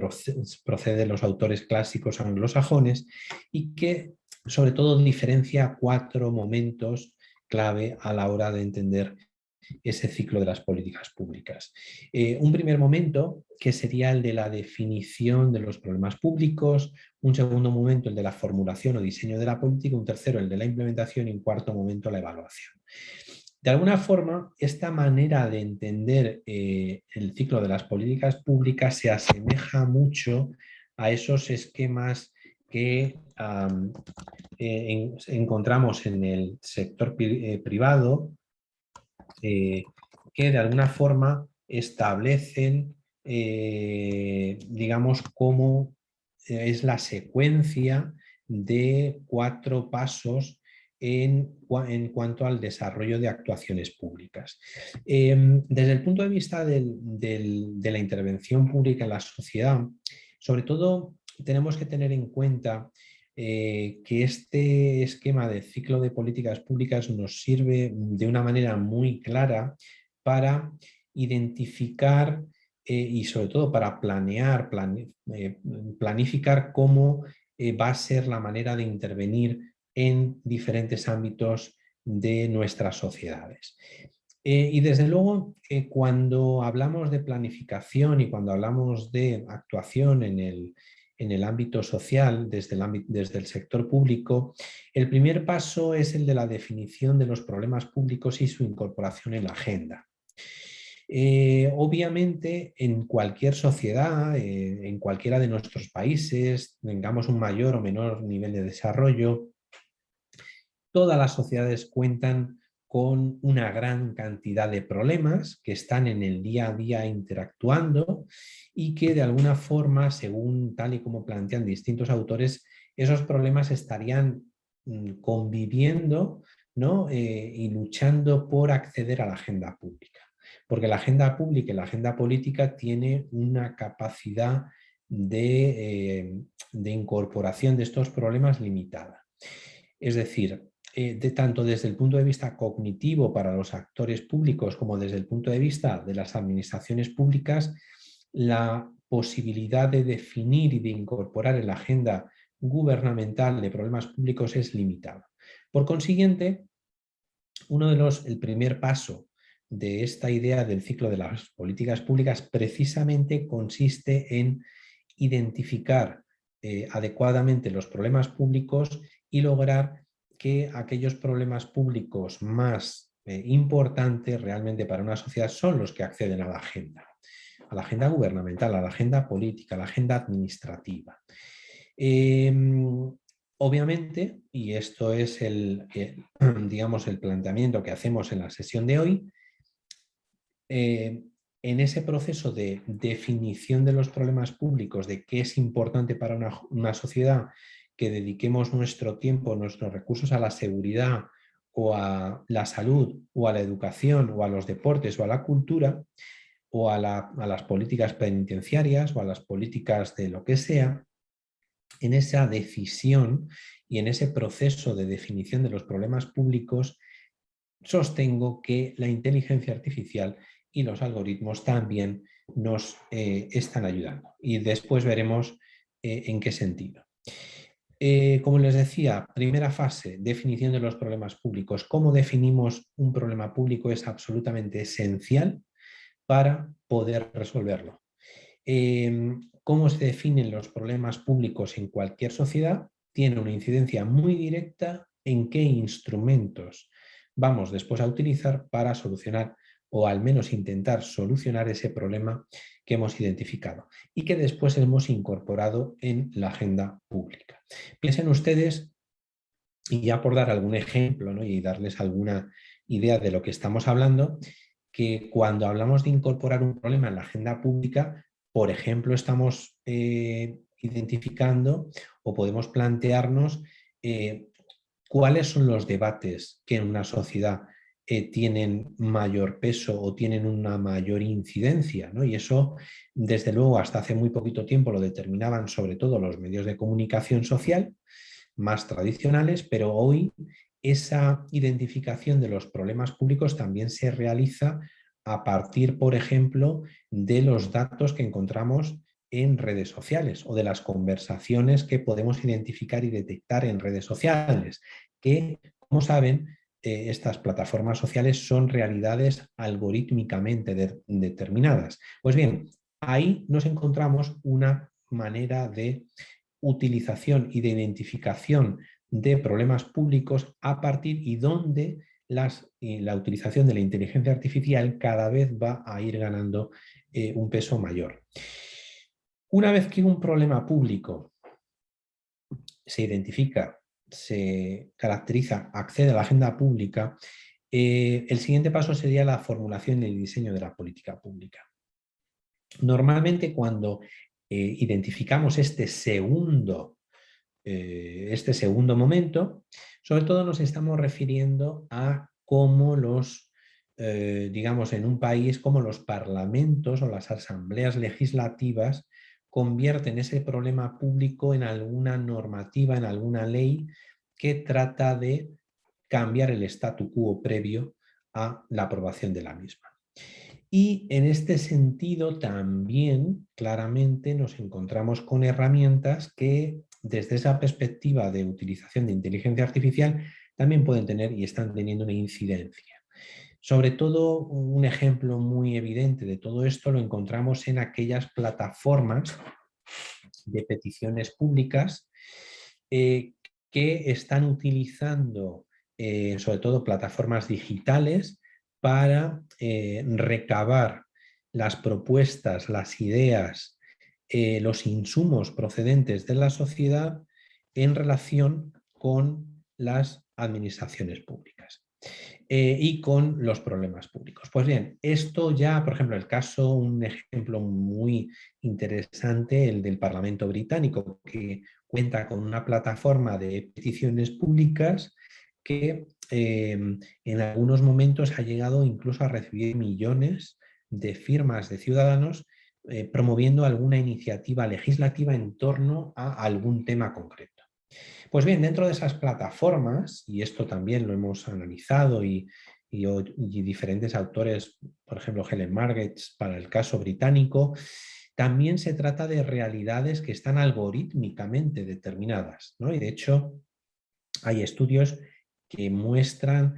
Speaker 1: procede de los autores clásicos anglosajones y que sobre todo diferencia 4 momentos clave a la hora de entender ese ciclo de las políticas públicas. Un primer momento que sería el de la definición de los problemas públicos, un segundo momento el de la formulación o diseño de la política, un tercero el de la implementación y un cuarto momento la evaluación. De alguna forma, esta manera de entender el ciclo de las políticas públicas se asemeja mucho a esos esquemas que encontramos en el sector privado, que de alguna forma establecen, digamos, cómo es la secuencia de 4 pasos en cuanto al desarrollo de actuaciones públicas. Desde el punto de vista de la intervención pública en la sociedad, sobre todo tenemos que tener en cuenta que este esquema de ciclo de políticas públicas nos sirve de una manera muy clara para identificar y sobre todo para planificar cómo va a ser la manera de intervenir en diferentes ámbitos de nuestras sociedades. Y desde luego, cuando hablamos de planificación y cuando hablamos de actuación en el ámbito social, desde el sector público, el primer paso es el de la definición de los problemas públicos y su incorporación en la agenda. Obviamente, en cualquier sociedad, en cualquiera de nuestros países, tengamos un mayor o menor nivel de desarrollo, todas las sociedades cuentan con una gran cantidad de problemas que están en el día a día interactuando y que de alguna forma, según tal y como plantean distintos autores, esos problemas estarían conviviendo, ¿no? Y luchando por acceder a la agenda pública. Porque la agenda pública y la agenda política tiene una capacidad de incorporación de estos problemas limitada. Es decir, tanto desde el punto de vista cognitivo para los actores públicos como desde el punto de vista de las administraciones públicas, la posibilidad de definir y de incorporar en la agenda gubernamental de problemas públicos es limitada. Por consiguiente, el primer paso de esta idea del ciclo de las políticas públicas precisamente consiste en identificar adecuadamente los problemas públicos y lograr que aquellos problemas públicos más importantes realmente para una sociedad son los que acceden a la agenda gubernamental, a la agenda política, a la agenda administrativa. Obviamente, y esto es digamos, el planteamiento que hacemos en la sesión de hoy, en ese proceso de definición de los problemas públicos, de qué es importante para una sociedad, que dediquemos nuestro tiempo, nuestros recursos a la seguridad o a la salud o a la educación o a los deportes o a la cultura o a las políticas penitenciarias o a las políticas de lo que sea, en esa decisión y en ese proceso de definición de los problemas públicos, sostengo que la inteligencia artificial y los algoritmos también nos están ayudando. Y después veremos en qué sentido. Como les decía, primera fase, definición de los problemas públicos. ¿Cómo definimos un problema público? Es absolutamente esencial para poder resolverlo. ¿Cómo se definen los problemas públicos en cualquier sociedad? Tiene una incidencia muy directa en qué instrumentos vamos después a utilizar para solucionar o al menos intentar solucionar ese problema que hemos identificado y que después hemos incorporado en la agenda pública. Piensen ustedes, y ya por dar algún ejemplo, ¿no?, y darles alguna idea de lo que estamos hablando, que cuando hablamos de incorporar un problema en la agenda pública, por ejemplo, estamos identificando o podemos plantearnos cuáles son los debates que en una sociedad tienen mayor peso o tienen una mayor incidencia, ¿no? Y eso, desde luego, hasta hace muy poquito tiempo lo determinaban sobre todo los medios de comunicación social más tradicionales, pero hoy esa identificación de los problemas públicos también se realiza a partir, por ejemplo, de los datos que encontramos en redes sociales o de las conversaciones que podemos identificar y detectar en redes sociales, que, como saben, estas plataformas sociales son realidades algorítmicamente determinadas. Pues bien, ahí nos encontramos una manera de utilización y de identificación de problemas públicos a partir y donde la utilización de la inteligencia artificial cada vez va a ir ganando un peso mayor. Una vez que un problema público se identifica, se caracteriza, accede a la agenda pública, el siguiente paso sería la formulación y el diseño de la política pública. Normalmente cuando identificamos este segundo momento, sobre todo nos estamos refiriendo a cómo digamos, en un país, cómo los parlamentos o las asambleas legislativas convierten ese problema público en alguna normativa, en alguna ley que trata de cambiar el statu quo previo a la aprobación de la misma. Y en este sentido también claramente nos encontramos con herramientas que desde esa perspectiva de utilización de inteligencia artificial también pueden tener y están teniendo una incidencia. Sobre todo, un ejemplo muy evidente de todo esto lo encontramos en aquellas plataformas de peticiones públicas que están utilizando sobre todo plataformas digitales para recabar las propuestas, las ideas, los insumos procedentes de la sociedad en relación con las administraciones públicas y con los problemas públicos. Pues bien, esto ya, por ejemplo, un ejemplo muy interesante, el del Parlamento británico, que cuenta con una plataforma de peticiones públicas que en algunos momentos ha llegado incluso a recibir millones de firmas de ciudadanos promoviendo alguna iniciativa legislativa en torno a algún tema concreto. Pues bien, dentro de esas plataformas, y esto también lo hemos analizado y diferentes autores, por ejemplo Helen Margetts para el caso británico, también se trata de realidades que están algorítmicamente determinadas, ¿no? Y de hecho hay estudios que muestran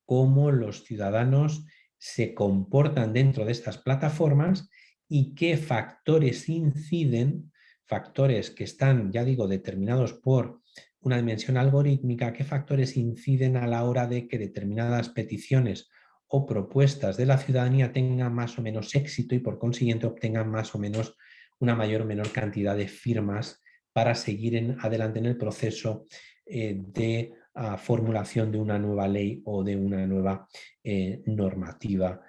Speaker 1: cómo los ciudadanos se comportan dentro de estas plataformas y qué factores inciden, factores que están, ya digo, determinados por una dimensión algorítmica, qué factores inciden a la hora de que determinadas peticiones o propuestas de la ciudadanía tengan más o menos éxito y por consiguiente obtengan más o menos una mayor o menor cantidad de firmas para seguir adelante en el proceso de formulación de una nueva ley o de una nueva normativa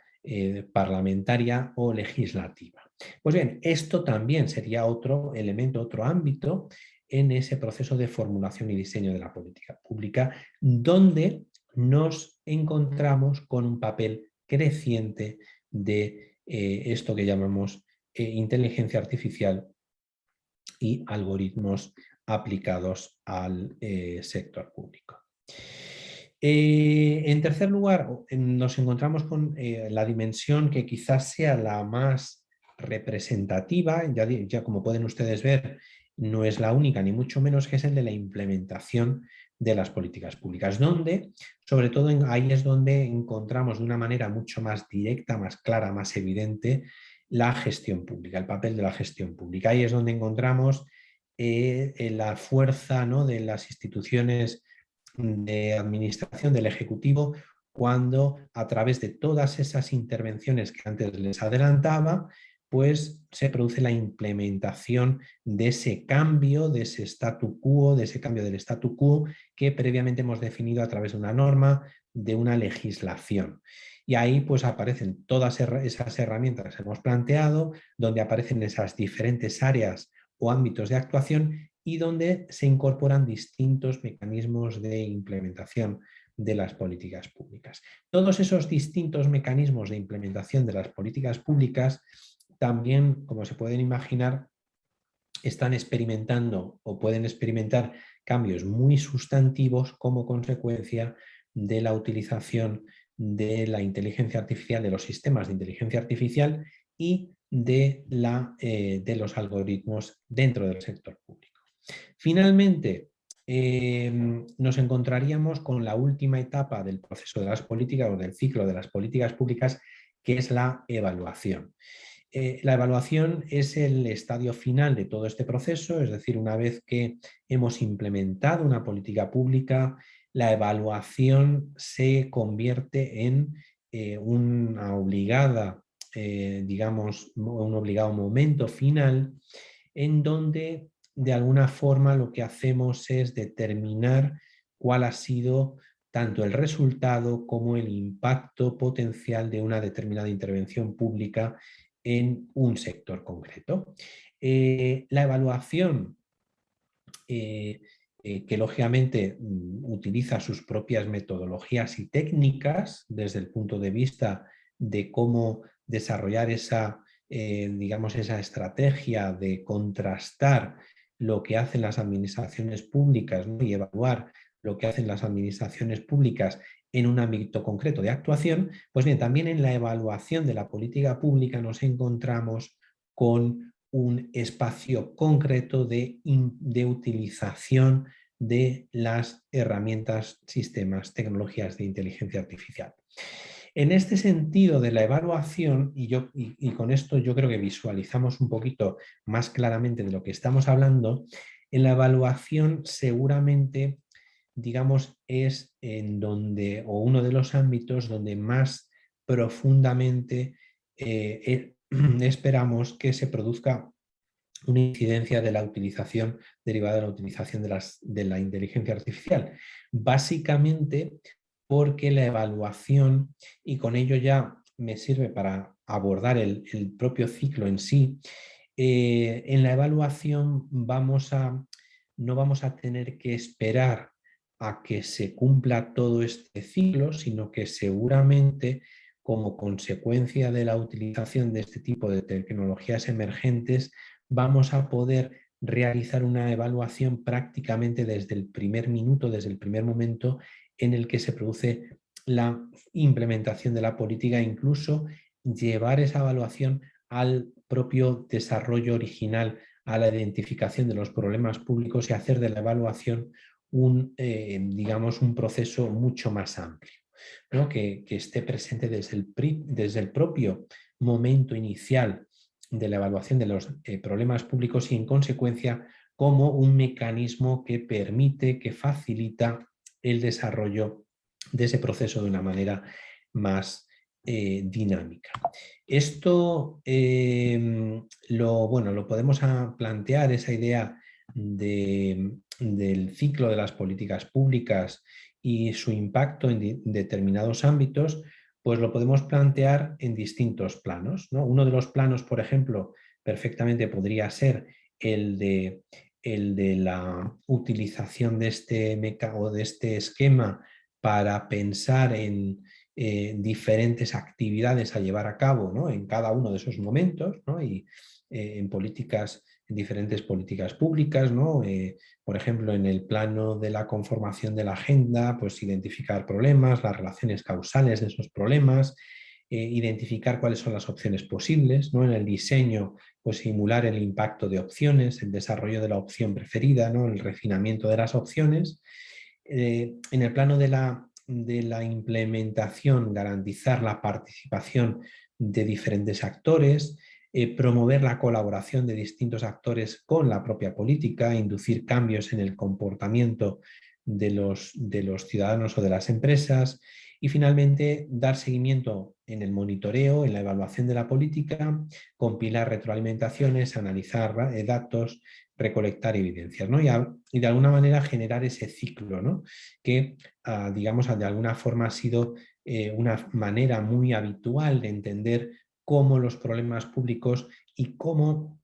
Speaker 1: parlamentaria o legislativa. Pues bien, esto también sería otro elemento, otro ámbito en ese proceso de formulación y diseño de la política pública, donde nos encontramos con un papel creciente de esto que llamamos inteligencia artificial y algoritmos aplicados al sector público. En tercer lugar, nos encontramos con la dimensión que quizás sea la más representativa, ya como pueden ustedes ver, no es la única ni mucho menos, que es el de la implementación de las políticas públicas, donde, sobre todo ahí es donde encontramos de una manera mucho más directa, más clara, más evidente la gestión pública, el papel de la gestión pública. Ahí es donde encontramos la fuerza, ¿no?, de las instituciones de administración del Ejecutivo, cuando a través de todas esas intervenciones que antes les adelantaba, pues se produce la implementación de ese cambio, de ese statu quo, de ese cambio del statu quo que previamente hemos definido a través de una norma, de una legislación. Y ahí pues aparecen todas esas herramientas que hemos planteado, donde aparecen esas diferentes áreas o ámbitos de actuación y donde se incorporan distintos mecanismos de implementación de las políticas públicas. Todos esos distintos mecanismos de implementación de las políticas públicas también, como se pueden imaginar, están experimentando o pueden experimentar cambios muy sustantivos como consecuencia de la utilización de la inteligencia artificial, de los sistemas de inteligencia artificial y de los algoritmos dentro del sector público. Finalmente, nos encontraríamos con la última etapa del proceso de las políticas o del ciclo de las políticas públicas, que es la evaluación. La evaluación es el estadio final de todo este proceso, es decir, una vez que hemos implementado una política pública, la evaluación se convierte en una obligada, digamos, un obligado momento final en donde de alguna forma lo que hacemos es determinar cuál ha sido tanto el resultado como el impacto potencial de una determinada intervención pública en un sector concreto. La evaluación, que lógicamente utiliza sus propias metodologías y técnicas desde el punto de vista de cómo desarrollar digamos, esa estrategia de contrastar lo que hacen las administraciones públicas, ¿no?, y evaluar lo que hacen las administraciones públicas en un ámbito concreto de actuación. Pues bien, también en la evaluación de la política pública nos encontramos con un espacio concreto de utilización de las herramientas, sistemas, tecnologías de inteligencia artificial. En este sentido de la evaluación, y con esto yo creo que visualizamos un poquito más claramente de lo que estamos hablando, en la evaluación seguramente, digamos, es en donde, o uno de los ámbitos donde más profundamente esperamos que se produzca una incidencia de la utilización derivada de la utilización de la inteligencia artificial. Básicamente porque la evaluación, y con ello ya me sirve para abordar el propio ciclo en sí, en la evaluación no vamos a tener que esperar a que se cumpla todo este ciclo, sino que seguramente como consecuencia de la utilización de este tipo de tecnologías emergentes vamos a poder realizar una evaluación prácticamente desde el primer minuto, desde el primer momento en el que se produce la implementación de la política, incluso llevar esa evaluación al propio desarrollo original, a la identificación de los problemas públicos y hacer de la evaluación digamos, un proceso mucho más amplio, ¿no?, que esté presente desde el propio momento inicial de la evaluación de los problemas públicos y en consecuencia como un mecanismo que permite, que facilita el desarrollo de ese proceso de una manera más dinámica. Esto lo podemos plantear, esa idea del ciclo de las políticas públicas y su impacto en determinados ámbitos, pues lo podemos plantear en distintos planos, ¿no? Uno de los planos, por ejemplo, perfectamente podría ser el de la utilización de este esquema para pensar en diferentes actividades a llevar a cabo, ¿no?, en cada uno de esos momentos, ¿no?, y en políticas en diferentes políticas públicas, ¿no? Por ejemplo, en el plano de la conformación de la agenda, pues identificar problemas, las relaciones causales de esos problemas, identificar cuáles son las opciones posibles, ¿no? En el diseño, pues simular el impacto de opciones, el desarrollo de la opción preferida, ¿no? El refinamiento de las opciones. En el plano de la implementación, garantizar la participación de diferentes actores, promover la colaboración de distintos actores con la propia política, inducir cambios en el comportamiento de los ciudadanos o de las empresas y finalmente dar seguimiento en el monitoreo, en la evaluación de la política, compilar retroalimentaciones, analizar datos, recolectar evidencias, ¿no? Y de alguna manera generar ese ciclo, ¿no? Que, digamos, de alguna forma ha sido una manera muy habitual de entender cómo los problemas públicos y cómo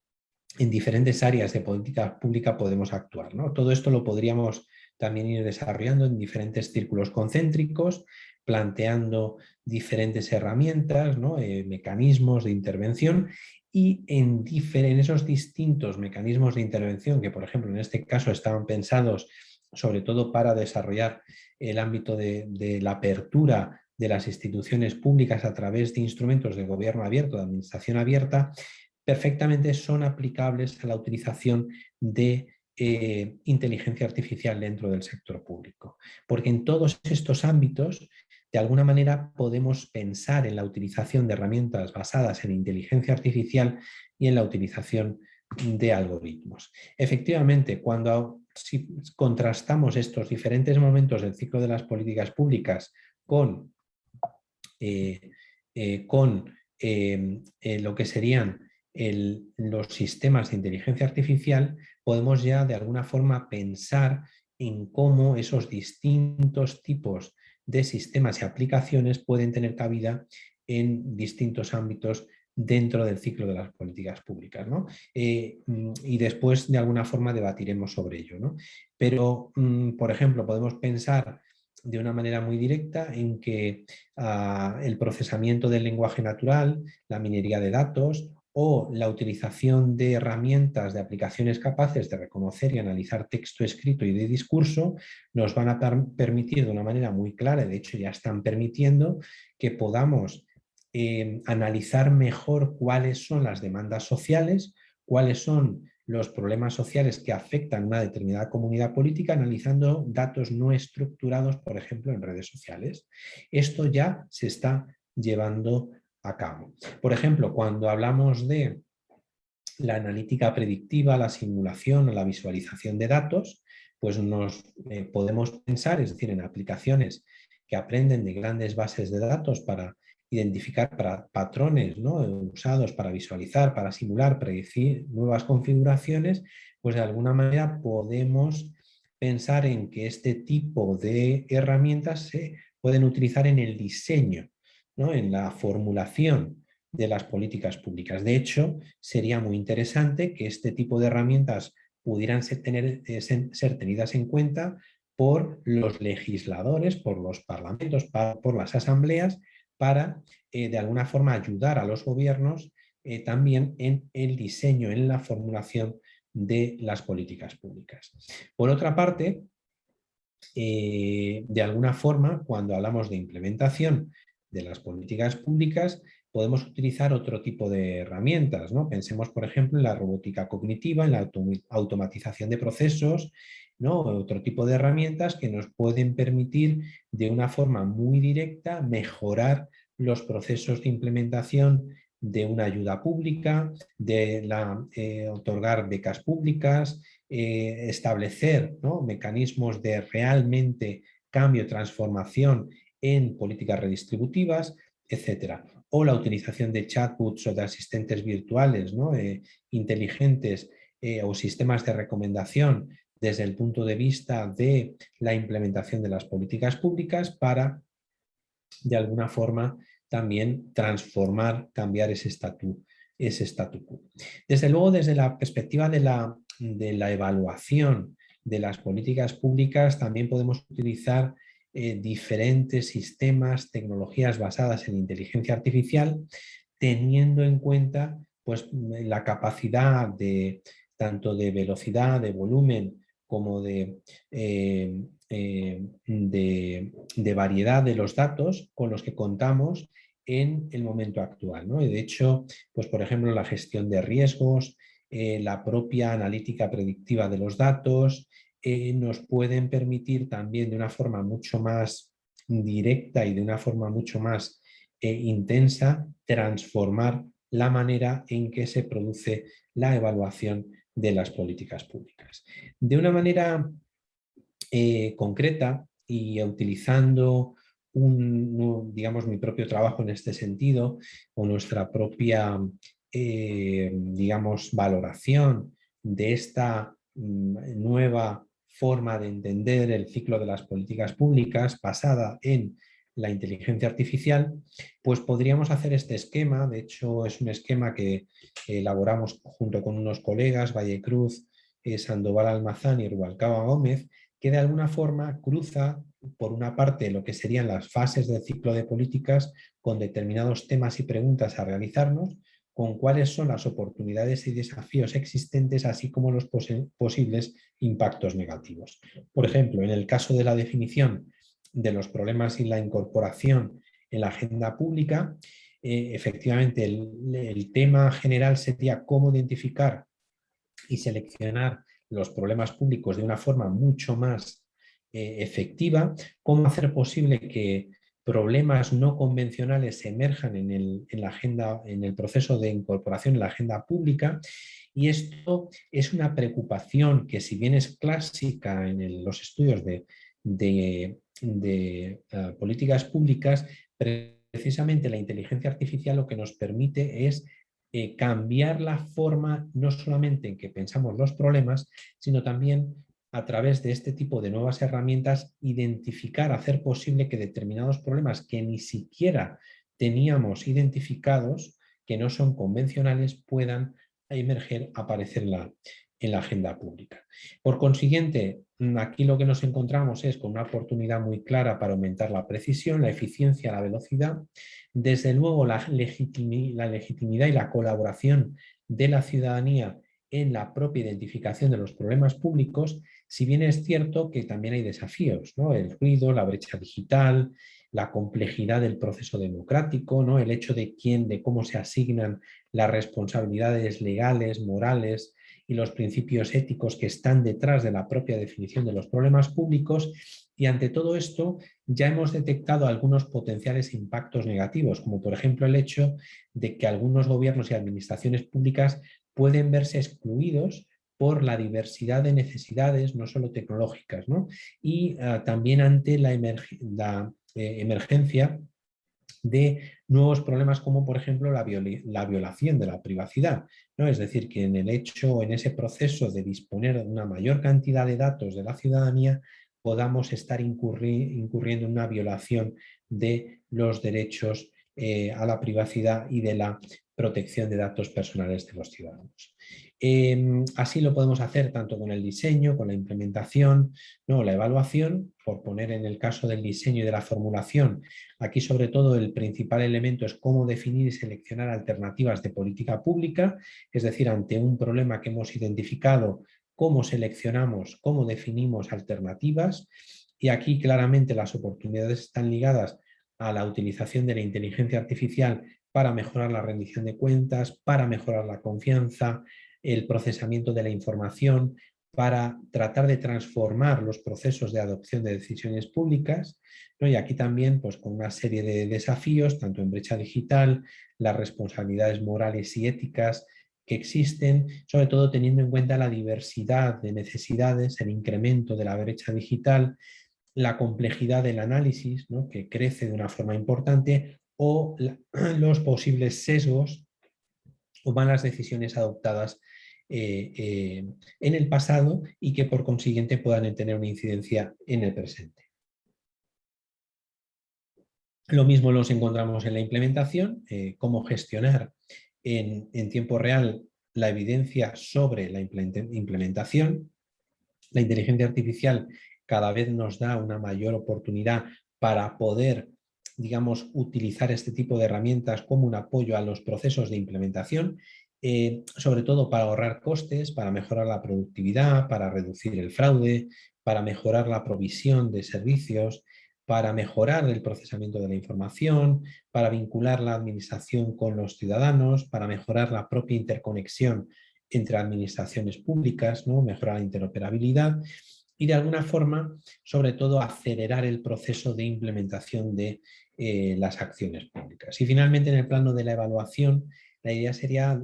Speaker 1: en diferentes áreas de política pública podemos actuar, ¿no? Todo esto lo podríamos también ir desarrollando en diferentes círculos concéntricos, planteando diferentes herramientas, ¿no? Mecanismos de intervención y en esos distintos mecanismos de intervención que, por ejemplo, en este caso estaban pensados sobre todo para desarrollar el ámbito de la apertura de las instituciones públicas a través de instrumentos de gobierno abierto, de administración abierta, perfectamente son aplicables a la utilización de inteligencia artificial dentro del sector público. Porque en todos estos ámbitos, de alguna manera, podemos pensar en la utilización de herramientas basadas en inteligencia artificial y en la utilización de algoritmos. Efectivamente, si contrastamos estos diferentes momentos del ciclo de las políticas públicas con lo que serían los sistemas de inteligencia artificial, podemos ya de alguna forma pensar en cómo esos distintos tipos de sistemas y aplicaciones pueden tener cabida en distintos ámbitos dentro del ciclo de las políticas públicas, ¿no? Y después de alguna forma debatiremos sobre ello, ¿no? Pero, por ejemplo, podemos pensar de una manera muy directa en que el procesamiento del lenguaje natural, la minería de datos o la utilización de herramientas de aplicaciones capaces de reconocer y analizar texto escrito y de discurso nos van a permitir de una manera muy clara, de hecho ya están permitiendo que podamos analizar mejor cuáles son las demandas sociales, cuáles son los problemas sociales que afectan a una determinada comunidad política, analizando datos no estructurados, por ejemplo, en redes sociales. Esto ya se está llevando a cabo. Por ejemplo, cuando hablamos de la analítica predictiva, la simulación o la visualización de datos, pues nos podemos pensar, es decir, en aplicaciones que aprenden de grandes bases de datos para identificar patrones, ¿no? Usados para visualizar, para simular, predecir nuevas configuraciones, pues de alguna manera podemos pensar en que este tipo de herramientas se pueden utilizar en el diseño, ¿no? En la formulación de las políticas públicas. De hecho, sería muy interesante que este tipo de herramientas pudieran ser tenidas en cuenta por los legisladores, por los parlamentos, por las asambleas, para de alguna forma ayudar a los gobiernos también en el diseño, en la formulación de las políticas públicas. Por otra parte, de alguna forma, cuando hablamos de implementación de las políticas públicas, podemos utilizar otro tipo de herramientas, ¿no? Pensemos, por ejemplo, en la robótica cognitiva, en la automatización de procesos, ¿no? Otro tipo de herramientas que nos pueden permitir de una forma muy directa mejorar los procesos de implementación de una ayuda pública, otorgar becas públicas, establecer, ¿no? mecanismos de realmente cambio, transformación en políticas redistributivas, etcétera. O la utilización de chatbots o de asistentes virtuales, ¿no? Inteligentes o sistemas de recomendación desde el punto de vista de la implementación de las políticas públicas para, de alguna forma, también transformar, cambiar ese statu quo. Desde luego, desde la perspectiva de la evaluación de las políticas públicas, también podemos utilizar diferentes sistemas, tecnologías basadas en inteligencia artificial, teniendo en cuenta pues, la capacidad de tanto de velocidad, de volumen, como de variedad de los datos con los que contamos en el momento actual, ¿no? Y de hecho, pues por ejemplo, la gestión de riesgos, la propia analítica predictiva de los datos, nos pueden permitir también de una forma mucho más directa y de una forma mucho más intensa transformar la manera en que se produce la evaluación de las políticas públicas. De una manera concreta y utilizando digamos, mi propio trabajo en este sentido o nuestra propia, digamos, valoración de esta nueva forma de entender el ciclo de las políticas públicas basada en la inteligencia artificial, pues podríamos hacer este esquema. De hecho, es un esquema que elaboramos junto con unos colegas, Vallecruz, Sandoval Almazán y Rubalcaba Gómez, que de alguna forma cruza, por una parte, lo que serían las fases del ciclo de políticas con determinados temas y preguntas a realizarnos, con cuáles son las oportunidades y desafíos existentes, así como los posibles impactos negativos. Por ejemplo, en el caso de la definición de los problemas y la incorporación en la agenda pública, efectivamente el tema general sería cómo identificar y seleccionar los problemas públicos de una forma mucho más efectiva, cómo hacer posible que problemas no convencionales emerjan en la agenda, en el proceso de incorporación en la agenda pública. Y esto es una preocupación que, si bien es clásica en los estudios de políticas públicas, precisamente la inteligencia artificial lo que nos permite es cambiar la forma no solamente en que pensamos los problemas, sino también a través de este tipo de nuevas herramientas identificar, hacer posible que determinados problemas que ni siquiera teníamos identificados, que no son convencionales, puedan emerger, aparecer en la agenda pública. Por consiguiente, aquí lo que nos encontramos es con una oportunidad muy clara para aumentar la precisión, la eficiencia, la velocidad. Desde luego, la legitimidad y la colaboración de la ciudadanía en la propia identificación de los problemas públicos, si bien es cierto que también hay desafíos, ¿no? El ruido, la brecha digital, la complejidad del proceso democrático, ¿no? El hecho de cómo se asignan las responsabilidades legales, morales y los principios éticos que están detrás de la propia definición de los problemas públicos. Y ante todo esto ya hemos detectado algunos potenciales impactos negativos, como por ejemplo el hecho de que algunos gobiernos y administraciones públicas pueden verse excluidos por la diversidad de necesidades, no solo tecnológicas, ¿no? Y también ante la emergencia de nuevos problemas como por ejemplo la violación de la privacidad, ¿no? Es decir, que en ese proceso de disponer de una mayor cantidad de datos de la ciudadanía podamos estar incurriendo en una violación de los derechos a la privacidad y de la protección de datos personales de los ciudadanos. Así lo podemos hacer tanto con el diseño, con la implementación, ¿no? La evaluación, por poner en el caso del diseño y de la formulación. Aquí, sobre todo, el principal elemento es cómo definir y seleccionar alternativas de política pública, es decir, ante un problema que hemos identificado, cómo seleccionamos, cómo definimos alternativas. Y aquí claramente las oportunidades están ligadas a la utilización de la inteligencia artificial para mejorar la rendición de cuentas, para mejorar la confianza, el procesamiento de la información, para tratar de transformar los procesos de adopción de decisiones públicas, ¿no? Y aquí también, pues, con una serie de desafíos, tanto en brecha digital, las responsabilidades morales y éticas que existen, sobre todo teniendo en cuenta la diversidad de necesidades, el incremento de la brecha digital, la complejidad del análisis, ¿no? Que crece de una forma importante, o los posibles sesgos o malas decisiones adoptadas en el pasado y que por consiguiente puedan tener una incidencia en el presente. Lo mismo los encontramos en la implementación, cómo gestionar en tiempo real la evidencia sobre la implementación. La inteligencia artificial cada vez nos da una mayor oportunidad para poder, digamos, utilizar este tipo de herramientas como un apoyo a los procesos de implementación, sobre todo para ahorrar costes, para mejorar la productividad, para reducir el fraude, para mejorar la provisión de servicios, para mejorar el procesamiento de la información, para vincular la administración con los ciudadanos, para mejorar la propia interconexión entre administraciones públicas, ¿no? Mejorar la interoperabilidad y de alguna forma, sobre todo, acelerar el proceso de implementación de las acciones públicas. Y finalmente, en el plano de la evaluación, la idea sería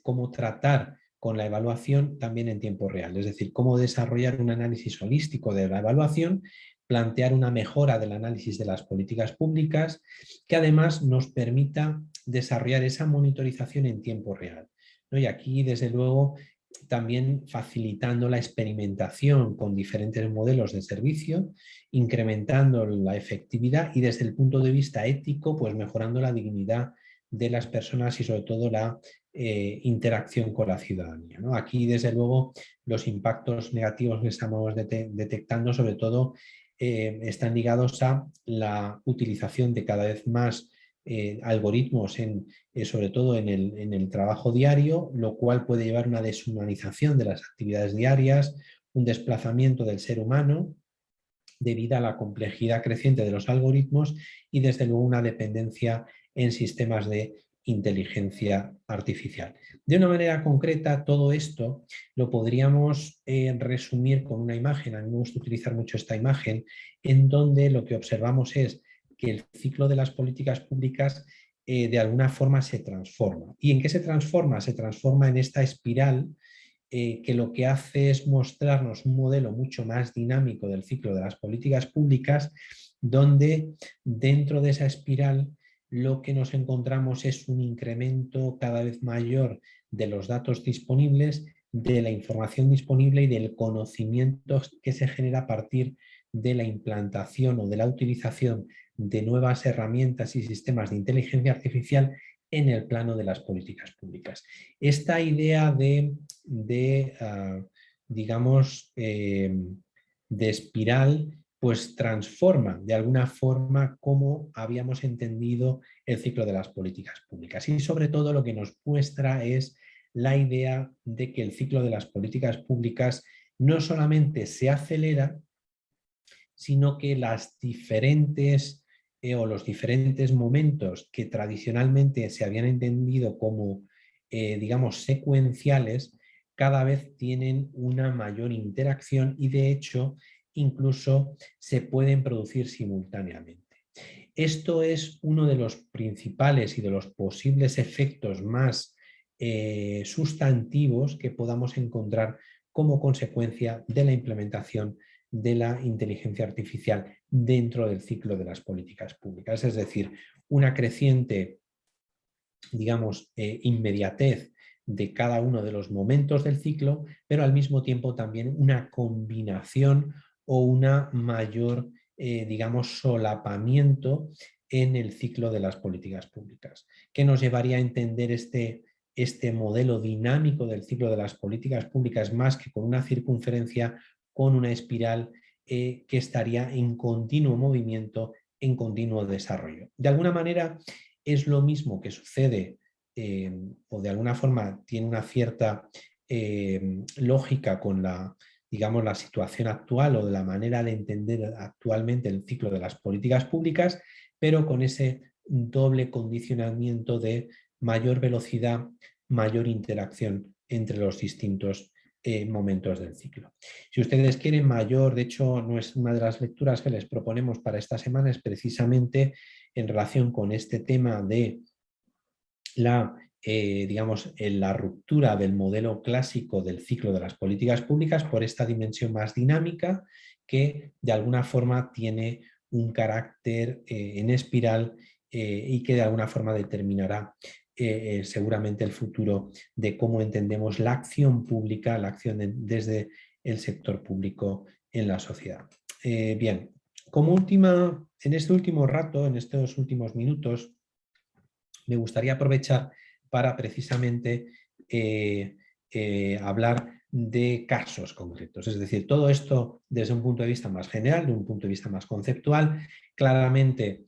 Speaker 1: cómo tratar con la evaluación también en tiempo real, es decir, cómo desarrollar un análisis holístico de la evaluación, plantear una mejora del análisis de las políticas públicas que además nos permita desarrollar esa monitorización en tiempo real, ¿no? Y aquí, desde luego, también facilitando la experimentación con diferentes modelos de servicio, incrementando la efectividad y desde el punto de vista ético, pues mejorando la dignidad de las personas y sobre todo la interacción con la ciudadanía, ¿no? Aquí, desde luego, los impactos negativos que estamos detectando, sobre todo, están ligados a la utilización de cada vez más algoritmos, sobre todo en el trabajo diario, lo cual puede llevar a una deshumanización de las actividades diarias, un desplazamiento del ser humano debido a la complejidad creciente de los algoritmos y desde luego una dependencia en sistemas de inteligencia artificial. De una manera concreta, todo esto lo podríamos resumir con una imagen. A mí me gusta utilizar mucho esta imagen, en donde lo que observamos es que el ciclo de las políticas públicas de alguna forma se transforma. ¿Y en qué se transforma? Se transforma en esta espiral que lo que hace es mostrarnos un modelo mucho más dinámico del ciclo de las políticas públicas, donde dentro de esa espiral lo que nos encontramos es un incremento cada vez mayor de los datos disponibles, de la información disponible y del conocimiento que se genera a partir de la implantación o de la utilización de nuevas herramientas y sistemas de inteligencia artificial en el plano de las políticas públicas. Esta idea digamos, de espiral, pues transforma de alguna forma cómo habíamos entendido el ciclo de las políticas públicas. Y sobre todo lo que nos muestra es la idea de que el ciclo de las políticas públicas no solamente se acelera, sino que las diferentes o los diferentes momentos que tradicionalmente se habían entendido como, digamos, secuenciales, cada vez tienen una mayor interacción y de hecho incluso se pueden producir simultáneamente. Esto es uno de los principales y de los posibles efectos más sustantivos que podamos encontrar como consecuencia de la implementación de la inteligencia artificial dentro del ciclo de las políticas públicas. Es decir, una creciente, digamos, inmediatez de cada uno de los momentos del ciclo, pero al mismo tiempo también una combinación o una mayor, digamos, solapamiento en el ciclo de las políticas públicas, que nos llevaría a entender este modelo dinámico del ciclo de las políticas públicas más que con una circunferencia, con una espiral que estaría en continuo movimiento, en continuo desarrollo. De alguna manera es lo mismo que sucede o de alguna forma tiene una cierta lógica con digamos, la situación actual o de la manera de entender actualmente el ciclo de las políticas públicas, pero con ese doble condicionamiento de mayor velocidad, mayor interacción entre los distintos momentos del ciclo. Si ustedes quieren mayor, de hecho, no es una de las lecturas que les proponemos para esta semana, es precisamente en relación con este tema de digamos, la ruptura del modelo clásico del ciclo de las políticas públicas por esta dimensión más dinámica que de alguna forma tiene un carácter en espiral y que de alguna forma determinará seguramente el futuro de cómo entendemos la acción pública, la acción desde el sector público en la sociedad. Bien, como última, en este último rato, en estos últimos minutos, me gustaría aprovechar para precisamente hablar de casos concretos. Es decir, todo esto desde un punto de vista más general, de un punto de vista más conceptual. Claramente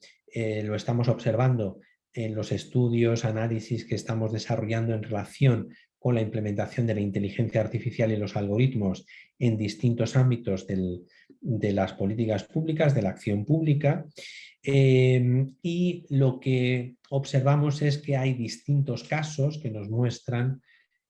Speaker 1: lo estamos observando en los estudios, análisis que estamos desarrollando en relación con la implementación de la inteligencia artificial y los algoritmos en distintos ámbitos de las políticas públicas, de la acción pública. Y lo que observamos es que hay distintos casos que nos muestran,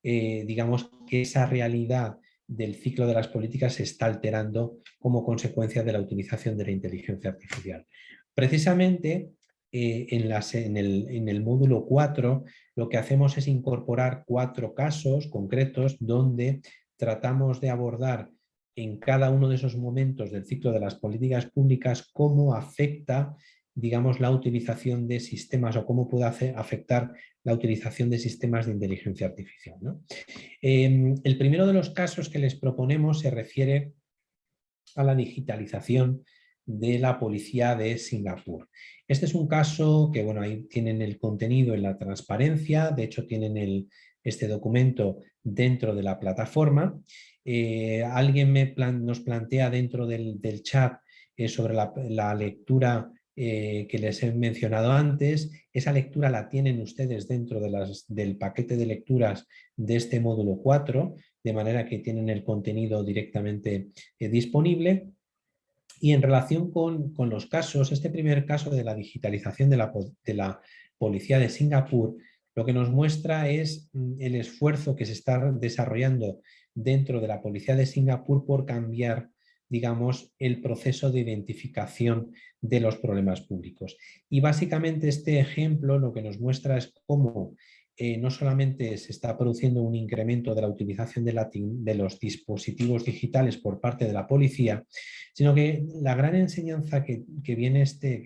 Speaker 1: digamos, que esa realidad del ciclo de las políticas se está alterando como consecuencia de la utilización de la inteligencia artificial. Precisamente en el módulo 4 lo que hacemos es incorporar 4 casos concretos donde tratamos de abordar en cada uno de esos momentos del ciclo de las políticas públicas cómo afecta, digamos, la utilización de sistemas o cómo puede afectar la utilización de sistemas de inteligencia artificial, ¿no? El primero de los casos que les proponemos se refiere a la digitalización de la policía de Singapur. Este es un caso que, bueno, ahí tienen el contenido en la transparencia, de hecho tienen este documento dentro de la plataforma. Alguien nos plantea dentro del chat sobre la lectura que les he mencionado antes. Esa lectura la tienen ustedes dentro del paquete de lecturas de este módulo 4, de manera que tienen el contenido directamente disponible. Y en relación con los casos, este primer caso de la digitalización de la policía de Singapur, lo que nos muestra es el esfuerzo que se está desarrollando dentro de la policía de Singapur por cambiar, digamos, el proceso de identificación de los problemas públicos. Y básicamente este ejemplo lo que nos muestra es cómo no solamente se está produciendo un incremento de la utilización de los dispositivos digitales por parte de la policía, sino que la gran enseñanza que viene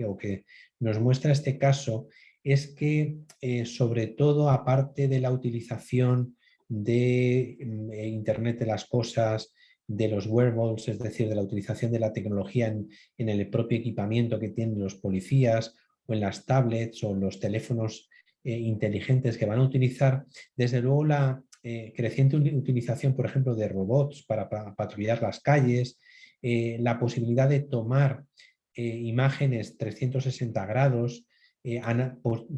Speaker 1: o que nos muestra este caso es que sobre todo aparte de la utilización de Internet de las cosas, de los wearables, es decir, de la utilización de la tecnología en el propio equipamiento que tienen los policías o en las tablets o los teléfonos inteligentes que van a utilizar, desde luego la creciente utilización, por ejemplo, de robots para patrullar las calles, la posibilidad de tomar imágenes 360 grados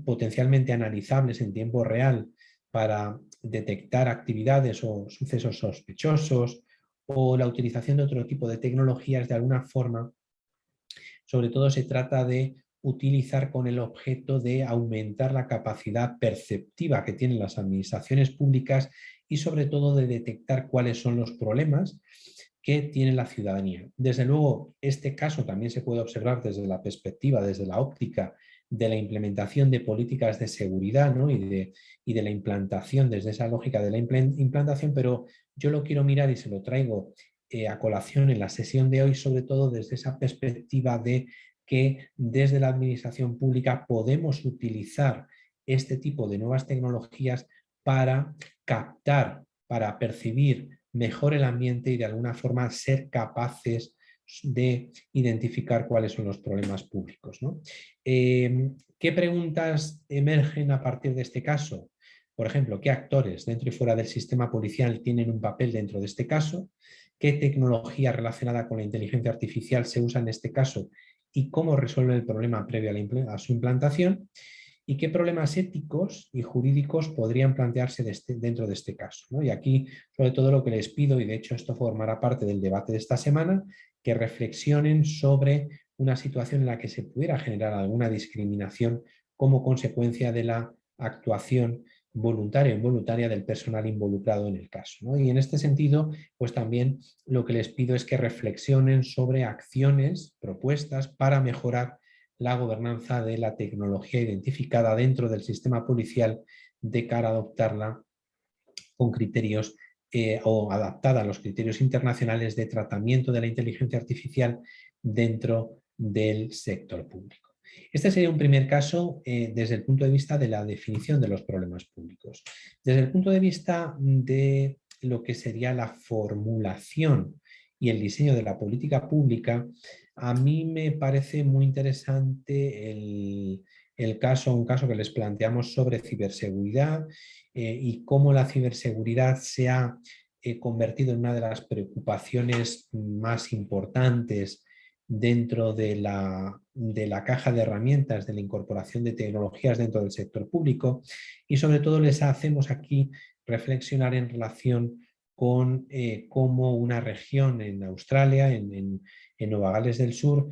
Speaker 1: potencialmente analizables en tiempo real para detectar actividades o sucesos sospechosos, o la utilización de otro tipo de tecnologías de alguna forma. Sobre todo se trata de utilizar con el objeto de aumentar la capacidad perceptiva que tienen las administraciones públicas y sobre todo de detectar cuáles son los problemas que tiene la ciudadanía. Desde luego, este caso también se puede observar desde la perspectiva, desde la óptica de la implementación de políticas de seguridad, ¿no? y de la implantación, desde esa lógica de la implantación, pero yo lo quiero mirar y se lo traigo a colación en la sesión de hoy, sobre todo desde esa perspectiva de que desde la administración pública podemos utilizar este tipo de nuevas tecnologías para captar, para percibir mejor el ambiente y de alguna forma ser capaces de identificar cuáles son los problemas públicos, ¿no? ¿Qué preguntas emergen a partir de este caso? Por ejemplo, ¿qué actores dentro y fuera del sistema policial tienen un papel dentro de este caso? ¿Qué tecnología relacionada con la inteligencia artificial se usa en este caso y cómo resuelve el problema previo a su implantación? ¿Y qué problemas éticos y jurídicos podrían plantearse dentro de este caso, ¿no? Y aquí, sobre todo, lo que les pido, y de hecho esto formará parte del debate de esta semana, que reflexionen sobre una situación en la que se pudiera generar alguna discriminación como consecuencia de la actuación voluntaria o involuntaria del personal involucrado en el caso, ¿no? Y en este sentido, pues también lo que les pido es que reflexionen sobre acciones, propuestas para mejorar la gobernanza de la tecnología identificada dentro del sistema policial de cara a adoptarla con criterios o adaptada a los criterios internacionales de tratamiento de la inteligencia artificial dentro del sector público. Este sería un primer caso desde el punto de vista de la definición de los problemas públicos. Desde el punto de vista de lo que sería la formulación y el diseño de la política pública, a mí me parece muy interesante un caso que les planteamos sobre ciberseguridad y cómo la ciberseguridad se ha convertido en una de las preocupaciones más importantes dentro de la caja de herramientas de la incorporación de tecnologías dentro del sector público, y sobre todo les hacemos aquí reflexionar en relación con cómo una región en Australia, en Nueva Gales del Sur,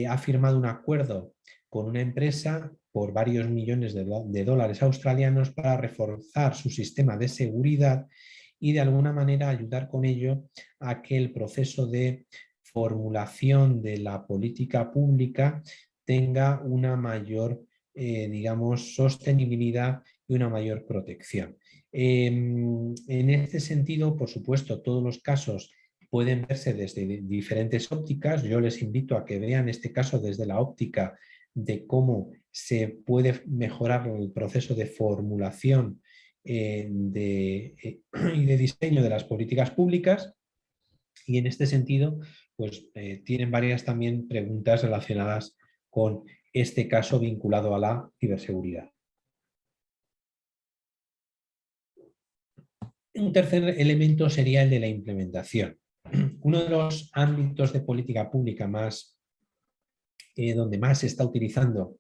Speaker 1: ha firmado un acuerdo con una empresa por varios millones de dólares australianos para reforzar su sistema de seguridad y de alguna manera ayudar con ello a que el proceso de formulación de la política pública tenga una mayor, digamos, sostenibilidad y una mayor protección. En este sentido, por supuesto, todos los casos pueden verse desde diferentes ópticas. Yo les invito a que vean este caso desde la óptica de cómo se puede mejorar el proceso de formulación y de diseño de las políticas públicas, y en este sentido pues tienen varias también preguntas relacionadas con este caso vinculado a la ciberseguridad. Un tercer elemento sería el de la implementación. Uno de los ámbitos de política pública donde más se está utilizando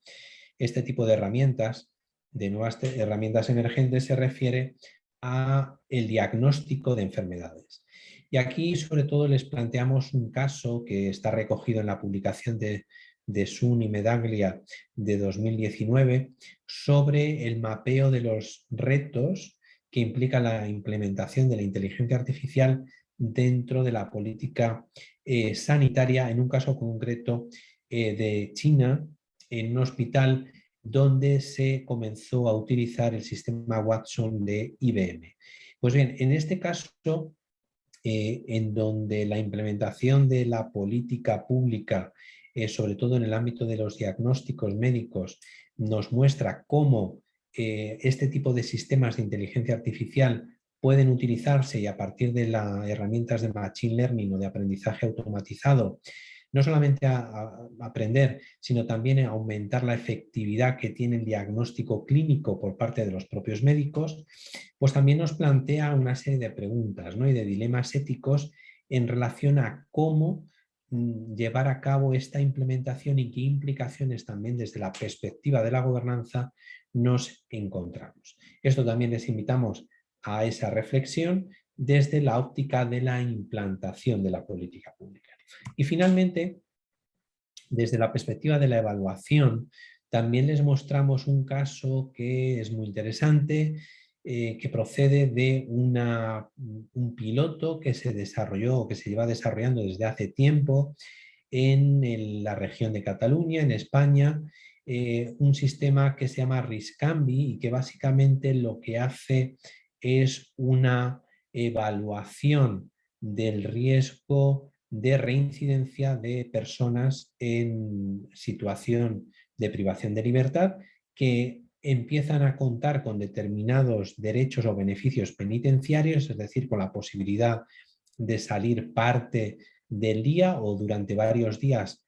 Speaker 1: este tipo de herramientas, de nuevas herramientas emergentes, se refiere a el diagnóstico de enfermedades. Y aquí sobre todo les planteamos un caso que está recogido en la publicación de Sun y Medaglia de 2019 sobre el mapeo de los retos que implica la implementación de la inteligencia artificial dentro de la política sanitaria, en un caso concreto de China, en un hospital donde se comenzó a utilizar el sistema Watson de IBM. Pues bien, en este caso, en donde la implementación de la política pública, sobre todo en el ámbito de los diagnósticos médicos, nos muestra cómo este tipo de sistemas de inteligencia artificial pueden utilizarse, y a partir de las herramientas de Machine Learning o de aprendizaje automatizado, no solamente a aprender, sino también a aumentar la efectividad que tiene el diagnóstico clínico por parte de los propios médicos, pues también nos plantea una serie de preguntas, ¿no?, y de dilemas éticos en relación a cómo llevar a cabo esta implementación y qué implicaciones también desde la perspectiva de la gobernanza nos encontramos. Esto también les invitamos a esa reflexión desde la óptica de la implantación de la política pública. Y finalmente, desde la perspectiva de la evaluación, también les mostramos un caso que es muy interesante, que procede de un piloto que se desarrolló o que se lleva desarrollando desde hace tiempo en la región de Cataluña, en España, un sistema que se llama Riscambi y que básicamente lo que hace es una evaluación del riesgo de reincidencia de personas en situación de privación de libertad que empiezan a contar con determinados derechos o beneficios penitenciarios, es decir, con la posibilidad de salir parte del día o durante varios días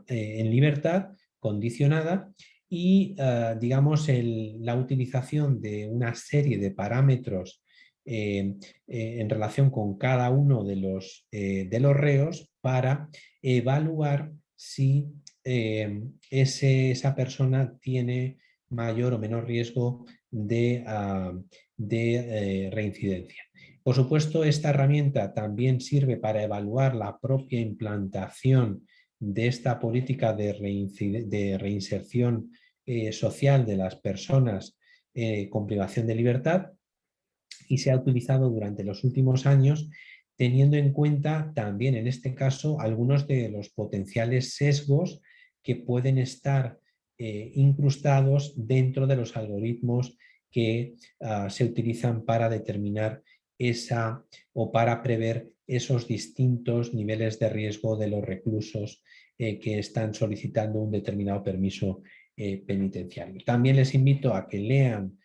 Speaker 1: en libertad condicionada, y digamos la utilización de una serie de parámetros en relación con cada uno de los reos para evaluar si esa persona tiene mayor o menor riesgo de reincidencia. Por supuesto, esta herramienta también sirve para evaluar la propia implantación de esta política de reinserción social de las personas con privación de libertad, y se ha utilizado durante los últimos años, teniendo en cuenta también en este caso algunos de los potenciales sesgos que pueden estar incrustados dentro de los algoritmos que se utilizan para determinar o para prever esos distintos niveles de riesgo de los reclusos que están solicitando un determinado permiso penitenciario. También les invito a que lean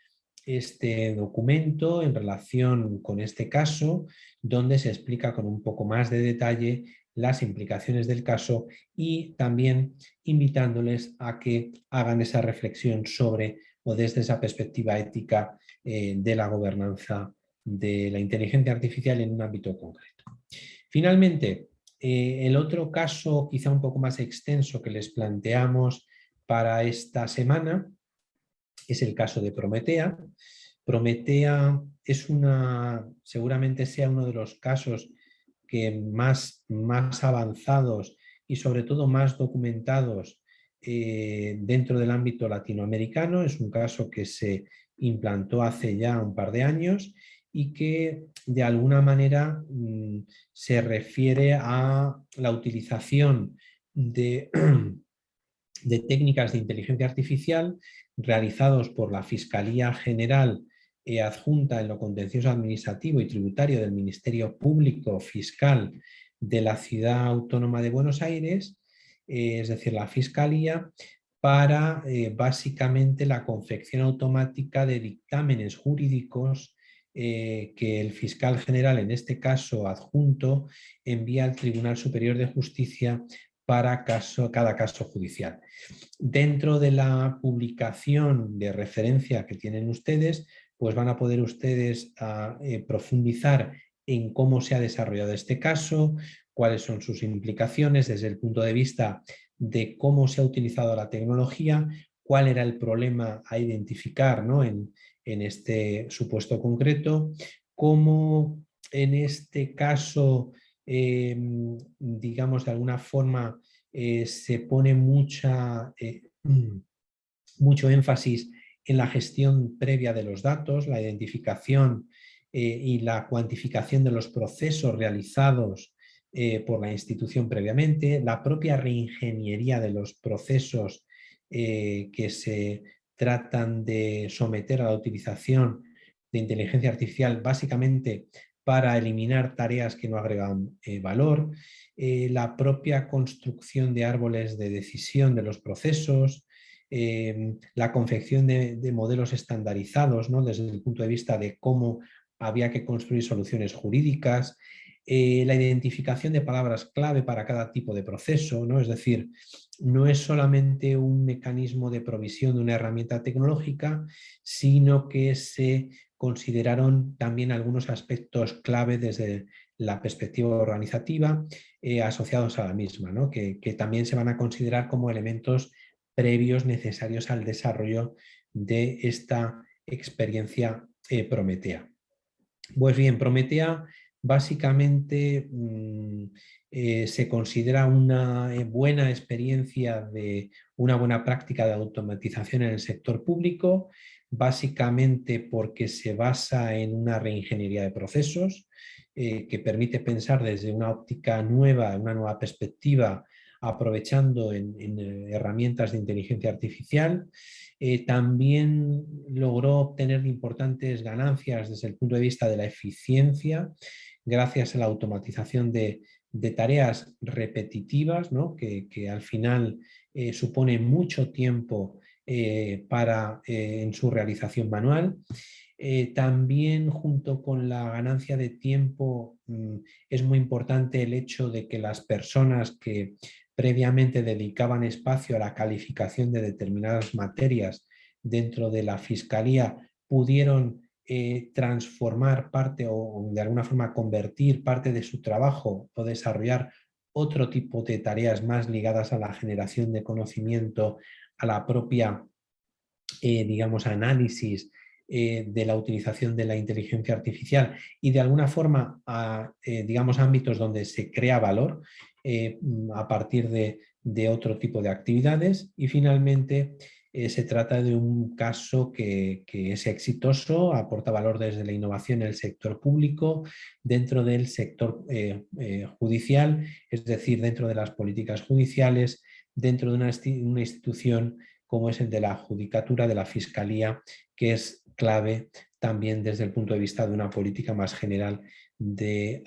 Speaker 1: este documento en relación con este caso, donde se explica con un poco más de detalle las implicaciones del caso, y también invitándoles a que hagan esa reflexión sobre o desde esa perspectiva ética de la gobernanza de la inteligencia artificial en un ámbito concreto. Finalmente, El otro caso, quizá un poco más extenso, que les planteamos para esta semana es el caso de Prometea. Prometea es seguramente sea uno de los casos que más avanzados y sobre todo más documentados dentro del ámbito latinoamericano. Es un caso que se implantó hace ya un par de años y que de alguna manera se refiere a la utilización de de técnicas de inteligencia artificial realizados por la Fiscalía General adjunta en lo contencioso administrativo y tributario del Ministerio Público Fiscal de la Ciudad Autónoma de Buenos Aires, es decir, la Fiscalía, para básicamente la confección automática de dictámenes jurídicos que el fiscal general, en este caso adjunto, envía al Tribunal Superior de Justicia para cada caso judicial. Dentro de la publicación de referencia que tienen ustedes, pues van a poder ustedes profundizar en cómo se ha desarrollado este caso, cuáles son sus implicaciones desde el punto de vista de cómo se ha utilizado la tecnología, cuál era el problema a identificar, ¿no?, en este supuesto concreto, cómo en este caso digamos, de alguna forma se pone mucho énfasis en la gestión previa de los datos, la identificación y la cuantificación de los procesos realizados por la institución previamente, la propia reingeniería de los procesos que se tratan de someter a la utilización de inteligencia artificial, básicamente para eliminar tareas que no agregan valor, la propia construcción de árboles de decisión de los procesos, la confección de modelos estandarizados, ¿no?, desde el punto de vista de cómo había que construir soluciones jurídicas, la identificación de palabras clave para cada tipo de proceso, ¿no? Es decir, no es solamente un mecanismo de provisión de una herramienta tecnológica, sino que se consideraron también algunos aspectos clave desde la perspectiva organizativa asociados a la misma, ¿no?, que también se van a considerar como elementos previos necesarios al desarrollo de esta experiencia Prometea. Pues bien, Prometea básicamente se considera una buena experiencia de una buena práctica de automatización en el sector público, básicamente porque se basa en una reingeniería de procesos que permite pensar desde una óptica nueva, una nueva perspectiva, aprovechando en herramientas de inteligencia artificial. También logró obtener importantes ganancias desde el punto de vista de la eficiencia, gracias a la automatización de tareas repetitivas, ¿no?, que al final supone mucho tiempo en su realización manual. También junto con la ganancia de tiempo es muy importante el hecho de que las personas que previamente dedicaban espacio a la calificación de determinadas materias dentro de la Fiscalía pudieron transformar parte o de alguna forma convertir parte de su trabajo o desarrollar otro tipo de tareas más ligadas a la generación de conocimiento, a la propia, digamos, análisis de la utilización de la inteligencia artificial y de alguna forma a, digamos, ámbitos donde se crea valor a partir de otro tipo de actividades. Y finalmente se trata de un caso que es exitoso, aporta valor desde la innovación en el sector público, dentro del sector judicial, es decir, dentro de las políticas judiciales, dentro de una institución como es el de la Judicatura, de la Fiscalía, que es clave también desde el punto de vista de una política más general de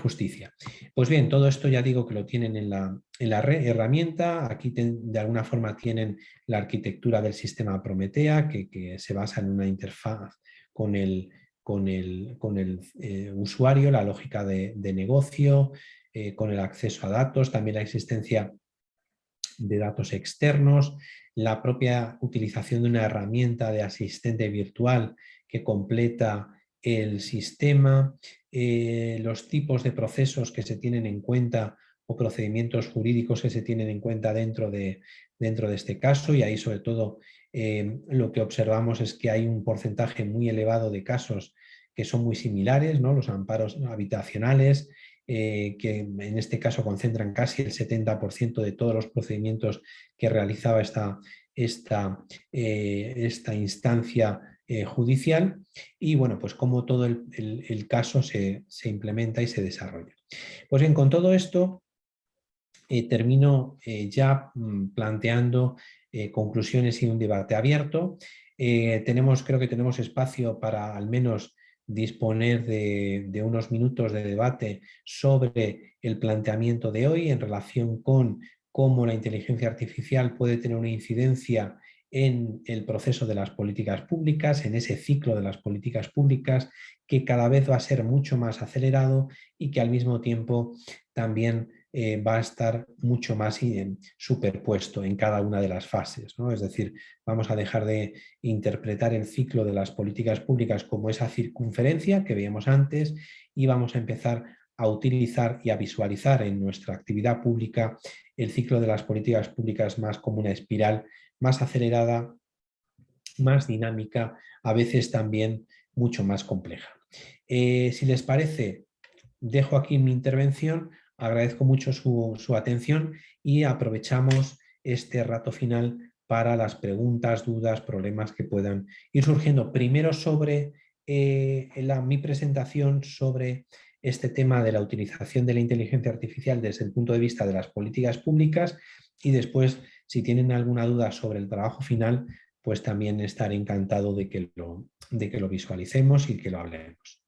Speaker 1: justicia. Pues bien, todo esto ya digo que lo tienen en la herramienta. Aquí de alguna forma tienen la arquitectura del sistema Prometea, que se basa en una interfaz con el usuario, la lógica de negocio, con el acceso a datos, también la existencia de datos externos, la propia utilización de una herramienta de asistente virtual que completa el sistema, los tipos de procesos que se tienen en cuenta o procedimientos jurídicos que se tienen en cuenta dentro de este caso, y ahí sobre todo lo que observamos es que hay un porcentaje muy elevado de casos que son muy similares, ¿no? Los amparos habitacionales, que en este caso concentran casi el 70% de todos los procedimientos que realizaba esta instancia judicial, y bueno, pues cómo todo el caso se implementa y se desarrolla. Pues bien, con todo esto termino ya planteando conclusiones y un debate abierto. Creo que tenemos espacio para al menos disponer de unos minutos de debate sobre el planteamiento de hoy en relación con cómo la inteligencia artificial puede tener una incidencia en el proceso de las políticas públicas, en ese ciclo de las políticas públicas que cada vez va a ser mucho más acelerado y que al mismo tiempo también va a estar mucho más superpuesto en cada una de las fases, ¿no? Es decir, vamos a dejar de interpretar el ciclo de las políticas públicas como esa circunferencia que veíamos antes y vamos a empezar a utilizar y a visualizar en nuestra actividad pública el ciclo de las políticas públicas más como una espiral más acelerada, más dinámica, a veces también mucho más compleja. Si les parece, dejo aquí mi intervención. Agradezco mucho su atención y aprovechamos este rato final para las preguntas, dudas, problemas que puedan ir surgiendo. Primero sobre mi presentación sobre este tema de la utilización de la inteligencia artificial desde el punto de vista de las políticas públicas, y después, si tienen alguna duda sobre el trabajo final, pues también estaré encantado de que lo visualicemos y que lo hablemos.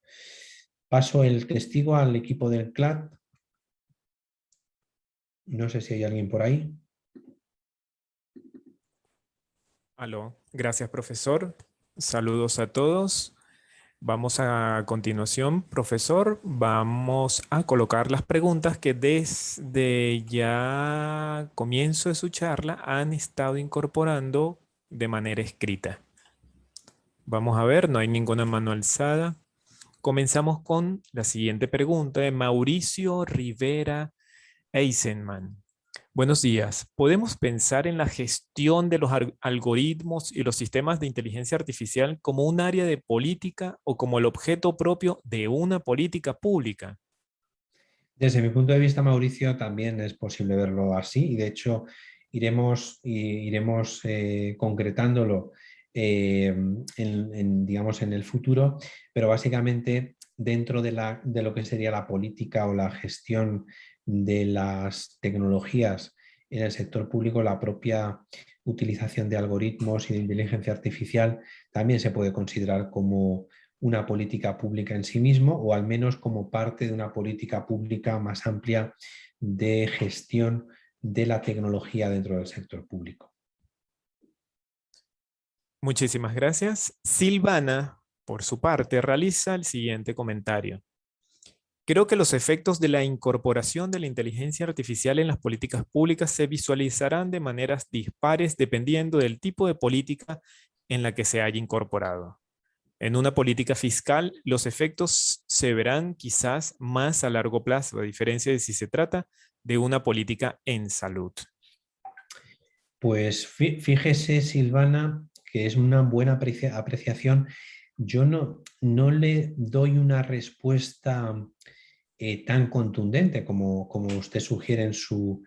Speaker 1: Paso el testigo al equipo del CLAD. No sé si hay alguien por ahí.
Speaker 3: Aló, gracias profesor. Saludos a todos. Vamos a continuación, profesor, vamos a colocar las preguntas que desde ya comienzo de su charla han estado incorporando de manera escrita. Vamos a ver, no hay ninguna mano alzada. Comenzamos con la siguiente pregunta de Mauricio Rivera Eisenman. Buenos días. ¿Podemos pensar en la gestión de los algoritmos y los sistemas de inteligencia artificial como un área de política o como el objeto propio de una política pública?
Speaker 1: Desde mi punto de vista, Mauricio, también es posible verlo así, y de hecho iremos concretándolo digamos, en el futuro, pero básicamente dentro de lo que sería la política o la gestión de las tecnologías en el sector público, la propia utilización de algoritmos y de inteligencia artificial también se puede considerar como una política pública en sí mismo, o al menos como parte de una política pública más amplia de gestión de la tecnología dentro del sector público.
Speaker 3: Muchísimas gracias. Silvana, por su parte, realiza el siguiente comentario. Creo que los efectos de la incorporación de la inteligencia artificial en las políticas públicas se visualizarán de maneras dispares dependiendo del tipo de política en la que se haya incorporado. En una política fiscal, los efectos se verán quizás más a largo plazo, a diferencia de si se trata de una política en salud.
Speaker 1: Pues fíjese, Silvana, que es una buena apreciación. Yo no le doy una respuesta tan contundente como usted sugiere en su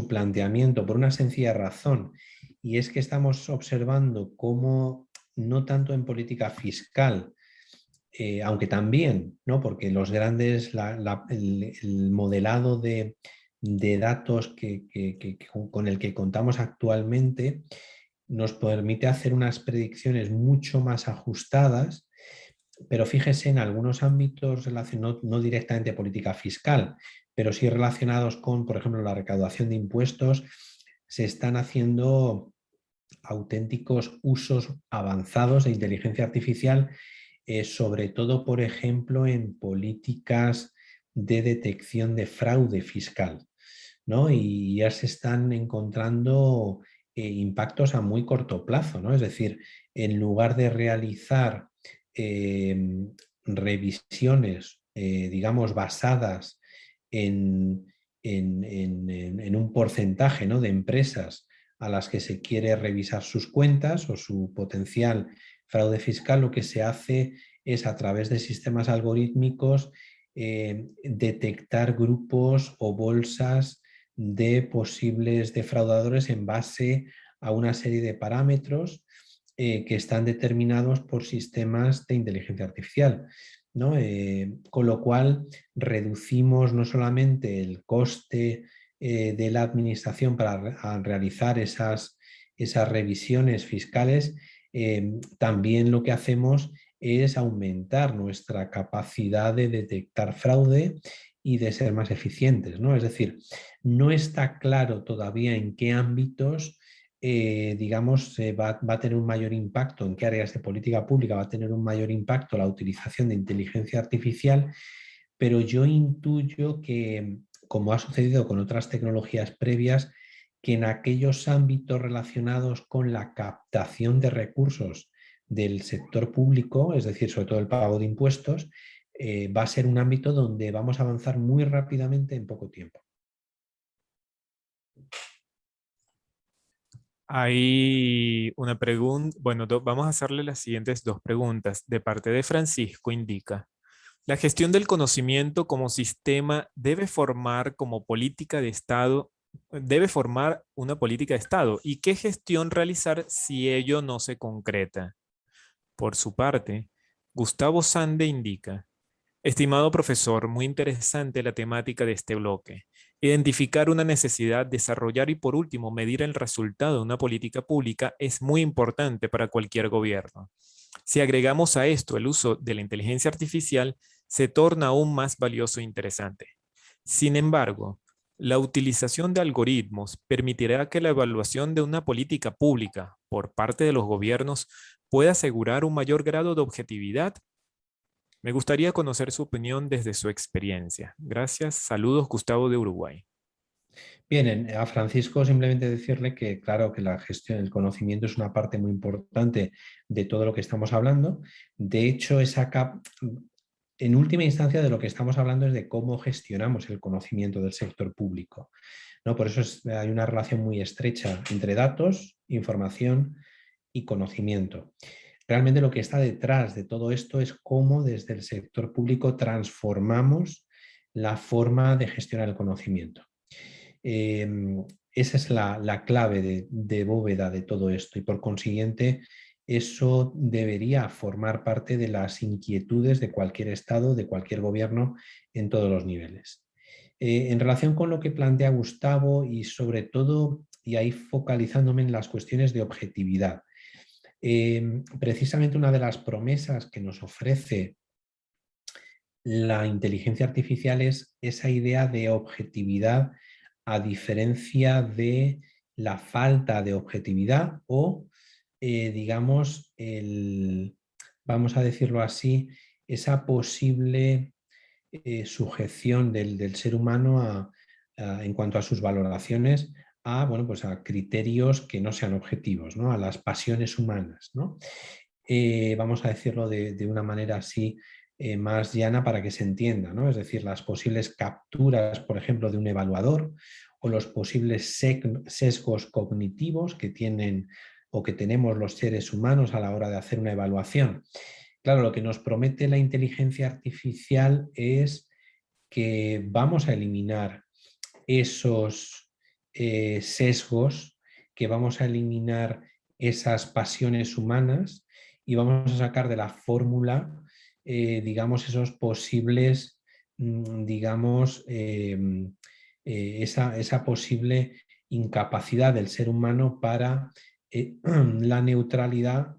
Speaker 1: planteamiento, por una sencilla razón, y es que estamos observando cómo, no tanto en política fiscal, aunque también, ¿no? Porque los grandes, el modelado de datos con el que contamos actualmente nos permite hacer unas predicciones mucho más ajustadas, pero fíjese, en algunos ámbitos relacionados, no directamente política fiscal, pero sí relacionados con, por ejemplo, la recaudación de impuestos, se están haciendo auténticos usos avanzados de inteligencia artificial, sobre todo, por ejemplo, en políticas de detección de fraude fiscal, ¿no? Y ya se están encontrando impactos a muy corto plazo, ¿no? Es decir, en lugar de realizar revisiones, digamos, basadas en un porcentaje, ¿no?, de empresas a las que se quiere revisar sus cuentas o su potencial fraude fiscal, lo que se hace es, a través de sistemas algorítmicos, detectar grupos o bolsas de posibles defraudadores en base a una serie de parámetros que están determinados por sistemas de inteligencia artificial, ¿no? Con lo cual reducimos no solamente el coste de la administración para realizar esas revisiones fiscales, también lo que hacemos es aumentar nuestra capacidad de detectar fraude y de ser más eficientes, ¿no? Es decir, no está claro todavía en qué ámbitos digamos, va a tener un mayor impacto, en qué áreas de política pública va a tener un mayor impacto la utilización de inteligencia artificial, pero yo intuyo que, como ha sucedido con otras tecnologías previas, que en aquellos ámbitos relacionados con la captación de recursos del sector público, es decir, sobre todo el pago de impuestos, va a ser un ámbito donde vamos a avanzar muy rápidamente en poco tiempo.
Speaker 3: Hay una pregunta, bueno, vamos a hacerle las siguientes dos preguntas. De parte de Francisco indica, ¿la gestión del conocimiento como sistema debe formar como política de Estado, debe formar una política de Estado? ¿Y qué gestión realizar si ello no se concreta? Por su parte, Gustavo Sande indica, estimado profesor, muy interesante la temática de este bloque. Identificar una necesidad, desarrollar y por último medir el resultado de una política pública es muy importante para cualquier gobierno. Si agregamos a esto el uso de la inteligencia artificial, se torna aún más valioso e interesante. Sin embargo, la utilización de algoritmos permitirá que la evaluación de una política pública por parte de los gobiernos pueda asegurar un mayor grado de objetividad. Me gustaría conocer su opinión desde su experiencia. Gracias. Saludos, Gustavo de Uruguay.
Speaker 1: Bien, a Francisco simplemente decirle que claro que la gestión del conocimiento es una parte muy importante de todo lo que estamos hablando. De hecho, en última instancia de lo que estamos hablando es de cómo gestionamos el conocimiento del sector público, ¿no? Por eso hay una relación muy estrecha entre datos, información y conocimiento. Realmente lo que está detrás de todo esto es cómo desde el sector público transformamos la forma de gestionar el conocimiento. Esa es la clave de bóveda de todo esto y por consiguiente eso debería formar parte de las inquietudes de cualquier Estado, de cualquier gobierno en todos los niveles. En relación con lo que plantea Gustavo y sobre todo, y ahí focalizándome en las cuestiones de objetividad, precisamente una de las promesas que nos ofrece la inteligencia artificial es esa idea de objetividad a diferencia de la falta de objetividad o, digamos, vamos a decirlo así, esa posible sujeción del ser humano en cuanto a sus valoraciones bueno, pues a criterios que no sean objetivos, ¿no? A las pasiones humanas, ¿no? Vamos a decirlo de una manera así más llana para que se entienda, ¿no? Es decir, las posibles capturas, por ejemplo, de un evaluador o los posibles sesgos cognitivos que tienen o que tenemos los seres humanos a la hora de hacer una evaluación. Claro, lo que nos promete la inteligencia artificial es que vamos a eliminar esos sesgos, que vamos a eliminar esas pasiones humanas y vamos a sacar de la fórmula, digamos, esos posibles, digamos, esa posible incapacidad del ser humano para la neutralidad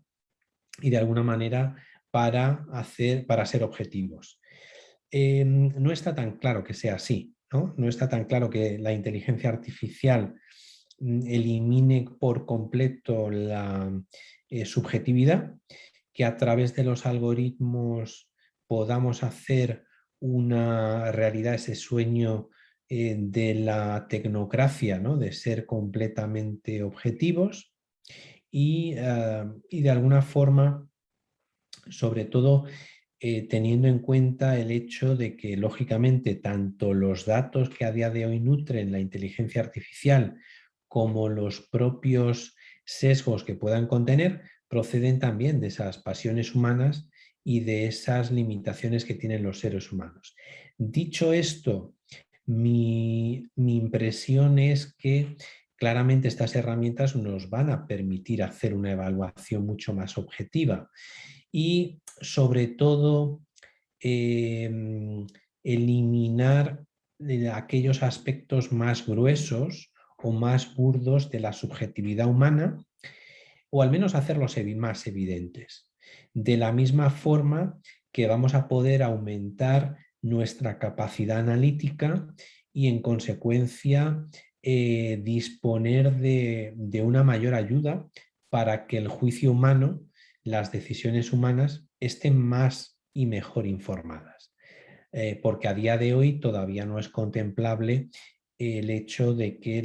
Speaker 1: y de alguna manera para ser objetivos. No está tan claro que sea así, ¿no? No está tan claro que la inteligencia artificial elimine por completo la subjetividad, que a través de los algoritmos podamos hacer una realidad, ese sueño de la tecnocracia, ¿no? De ser completamente objetivos y de alguna forma, sobre todo, teniendo en cuenta el hecho de que, lógicamente, tanto los datos que a día de hoy nutren la inteligencia artificial como los propios sesgos que puedan contener, proceden también de esas pasiones humanas y de esas limitaciones que tienen los seres humanos. Dicho esto, mi impresión es que claramente estas herramientas nos van a permitir hacer una evaluación mucho más objetiva y, sobre todo, eliminar aquellos aspectos más gruesos o más burdos de la subjetividad humana, o al menos hacerlos más evidentes. De la misma forma que vamos a poder aumentar nuestra capacidad analítica y, en consecuencia, disponer de una mayor ayuda para que el juicio humano, las decisiones humanas, estén más y mejor informadas. Porque a día de hoy todavía no es contemplable el hecho de que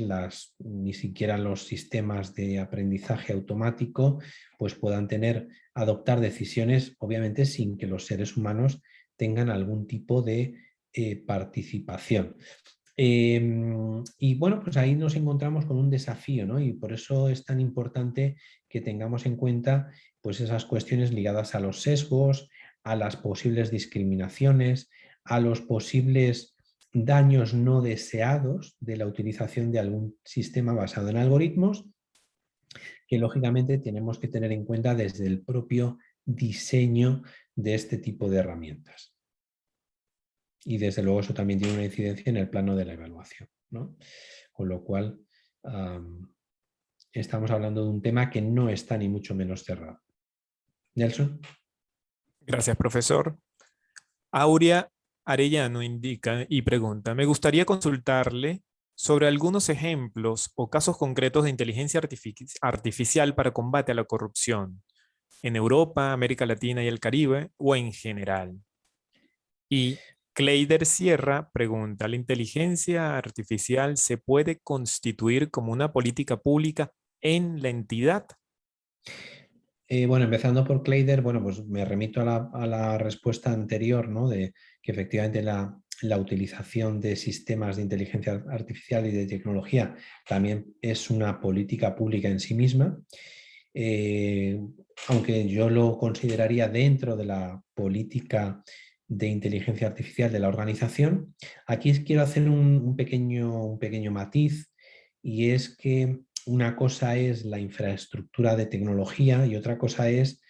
Speaker 1: ni siquiera los sistemas de aprendizaje automático pues puedan adoptar decisiones, obviamente sin que los seres humanos tengan algún tipo de participación. Y bueno, pues ahí nos encontramos con un desafío, ¿no? Y por eso es tan importante que tengamos en cuenta pues esas cuestiones ligadas a los sesgos, a las posibles discriminaciones, a los posibles daños no deseados de la utilización de algún sistema basado en algoritmos, que lógicamente tenemos que tener en cuenta desde el propio diseño de este tipo de herramientas. Y desde luego eso también tiene una incidencia en el plano de la evaluación, ¿no? Con lo cual estamos hablando de un tema que no está ni mucho menos cerrado. Nelson.
Speaker 3: Gracias, profesor. Aurea Arellano indica y pregunta, me gustaría consultarle sobre algunos ejemplos o casos concretos de inteligencia artificial para combate a la corrupción en Europa, América Latina y el Caribe o en general. Y Cleider Sierra pregunta, ¿la inteligencia artificial se puede constituir como una política pública en la entidad?
Speaker 1: Bueno, empezando por Cleider, bueno, pues me remito a la respuesta anterior, ¿no? De que efectivamente la utilización de sistemas de inteligencia artificial y de tecnología también es una política pública en sí misma, aunque yo lo consideraría dentro de la política de inteligencia artificial de la organización. Aquí quiero hacer un pequeño matiz, y es que una cosa es la infraestructura de tecnología y otra cosa es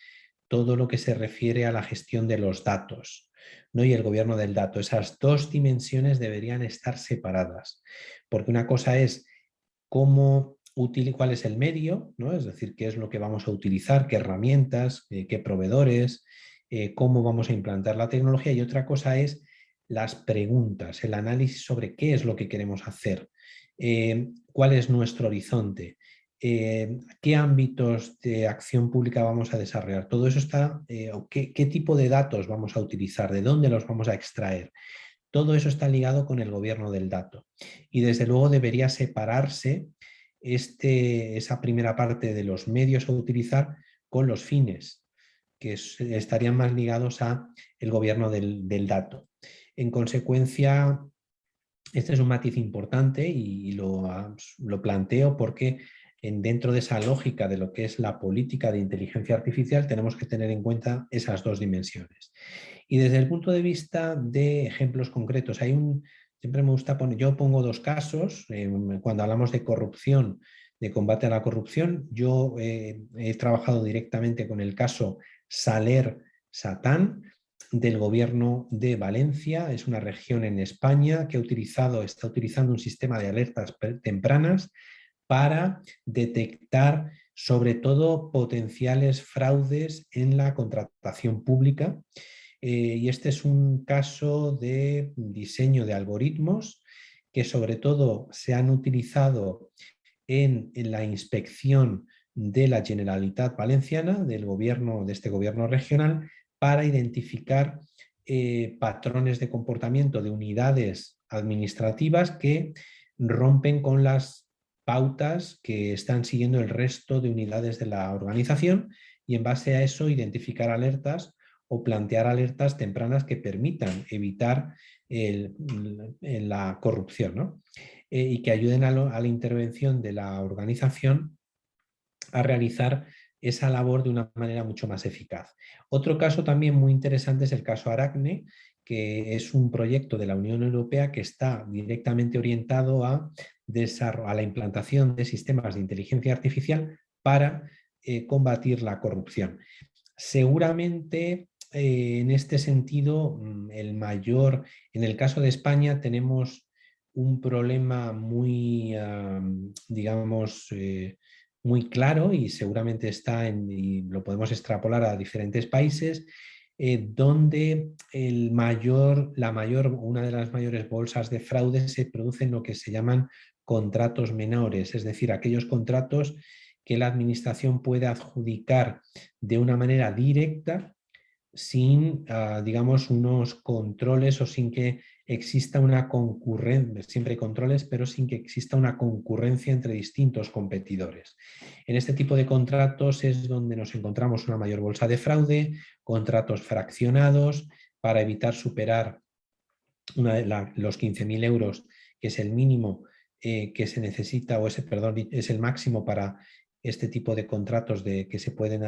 Speaker 1: todo lo que se refiere a la gestión de los datos, ¿no? Y el gobierno del dato. Esas dos dimensiones deberían estar separadas, porque una cosa es cuál es el medio, ¿no? Es decir, qué es lo que vamos a utilizar, qué herramientas, qué proveedores, cómo vamos a implantar la tecnología, y otra cosa es las preguntas, el análisis sobre qué es lo que queremos hacer. ¿Cuál es nuestro horizonte? ¿Qué ámbitos de acción pública vamos a desarrollar? Todo eso está, ¿qué tipo de datos vamos a utilizar? ¿De dónde los vamos a extraer? Todo eso está ligado con el gobierno del dato. Y desde luego debería separarse esa primera parte de los medios a utilizar con los fines, que estarían más ligados a el gobierno del dato. En consecuencia, este es un matiz importante y lo planteo porque dentro de esa lógica de lo que es la política de inteligencia artificial tenemos que tener en cuenta esas dos dimensiones. Y desde el punto de vista de ejemplos concretos, siempre me gusta yo pongo dos casos. Cuando hablamos de corrupción, de combate a la corrupción, yo he trabajado directamente con el caso Saler Satán, del gobierno de Valencia. Es una región en España que está utilizando un sistema de alertas tempranas para detectar sobre todo potenciales fraudes en la contratación pública. Y este es un caso de diseño de algoritmos que sobre todo se han utilizado en la inspección de la Generalitat Valenciana, de este gobierno regional, para identificar patrones de comportamiento de unidades administrativas que rompen con las pautas que están siguiendo el resto de unidades de la organización, y en base a eso identificar alertas o plantear alertas tempranas que permitan evitar la corrupción, ¿no? Y que ayuden a la intervención de la organización a realizar esa labor de una manera mucho más eficaz. Otro caso también muy interesante es el caso Aracne, que es un proyecto de la Unión Europea que está directamente orientado a la implantación de sistemas de inteligencia artificial para combatir la corrupción. Seguramente en este sentido, en el caso de España tenemos un problema muy, digamos, muy claro y seguramente y lo podemos extrapolar a diferentes países, donde una de las mayores bolsas de fraude se produce en lo que se llaman contratos menores, es decir, aquellos contratos que la administración puede adjudicar de una manera directa sin, digamos, unos controles o sin que exista una concurrencia, siempre hay controles, pero sin que exista una concurrencia entre distintos competidores. En este tipo de contratos es donde nos encontramos una mayor bolsa de fraude, contratos fraccionados para evitar superar los 15.000 euros, que es el mínimo que se necesita, perdón, es el máximo para este tipo de contratos que se pueden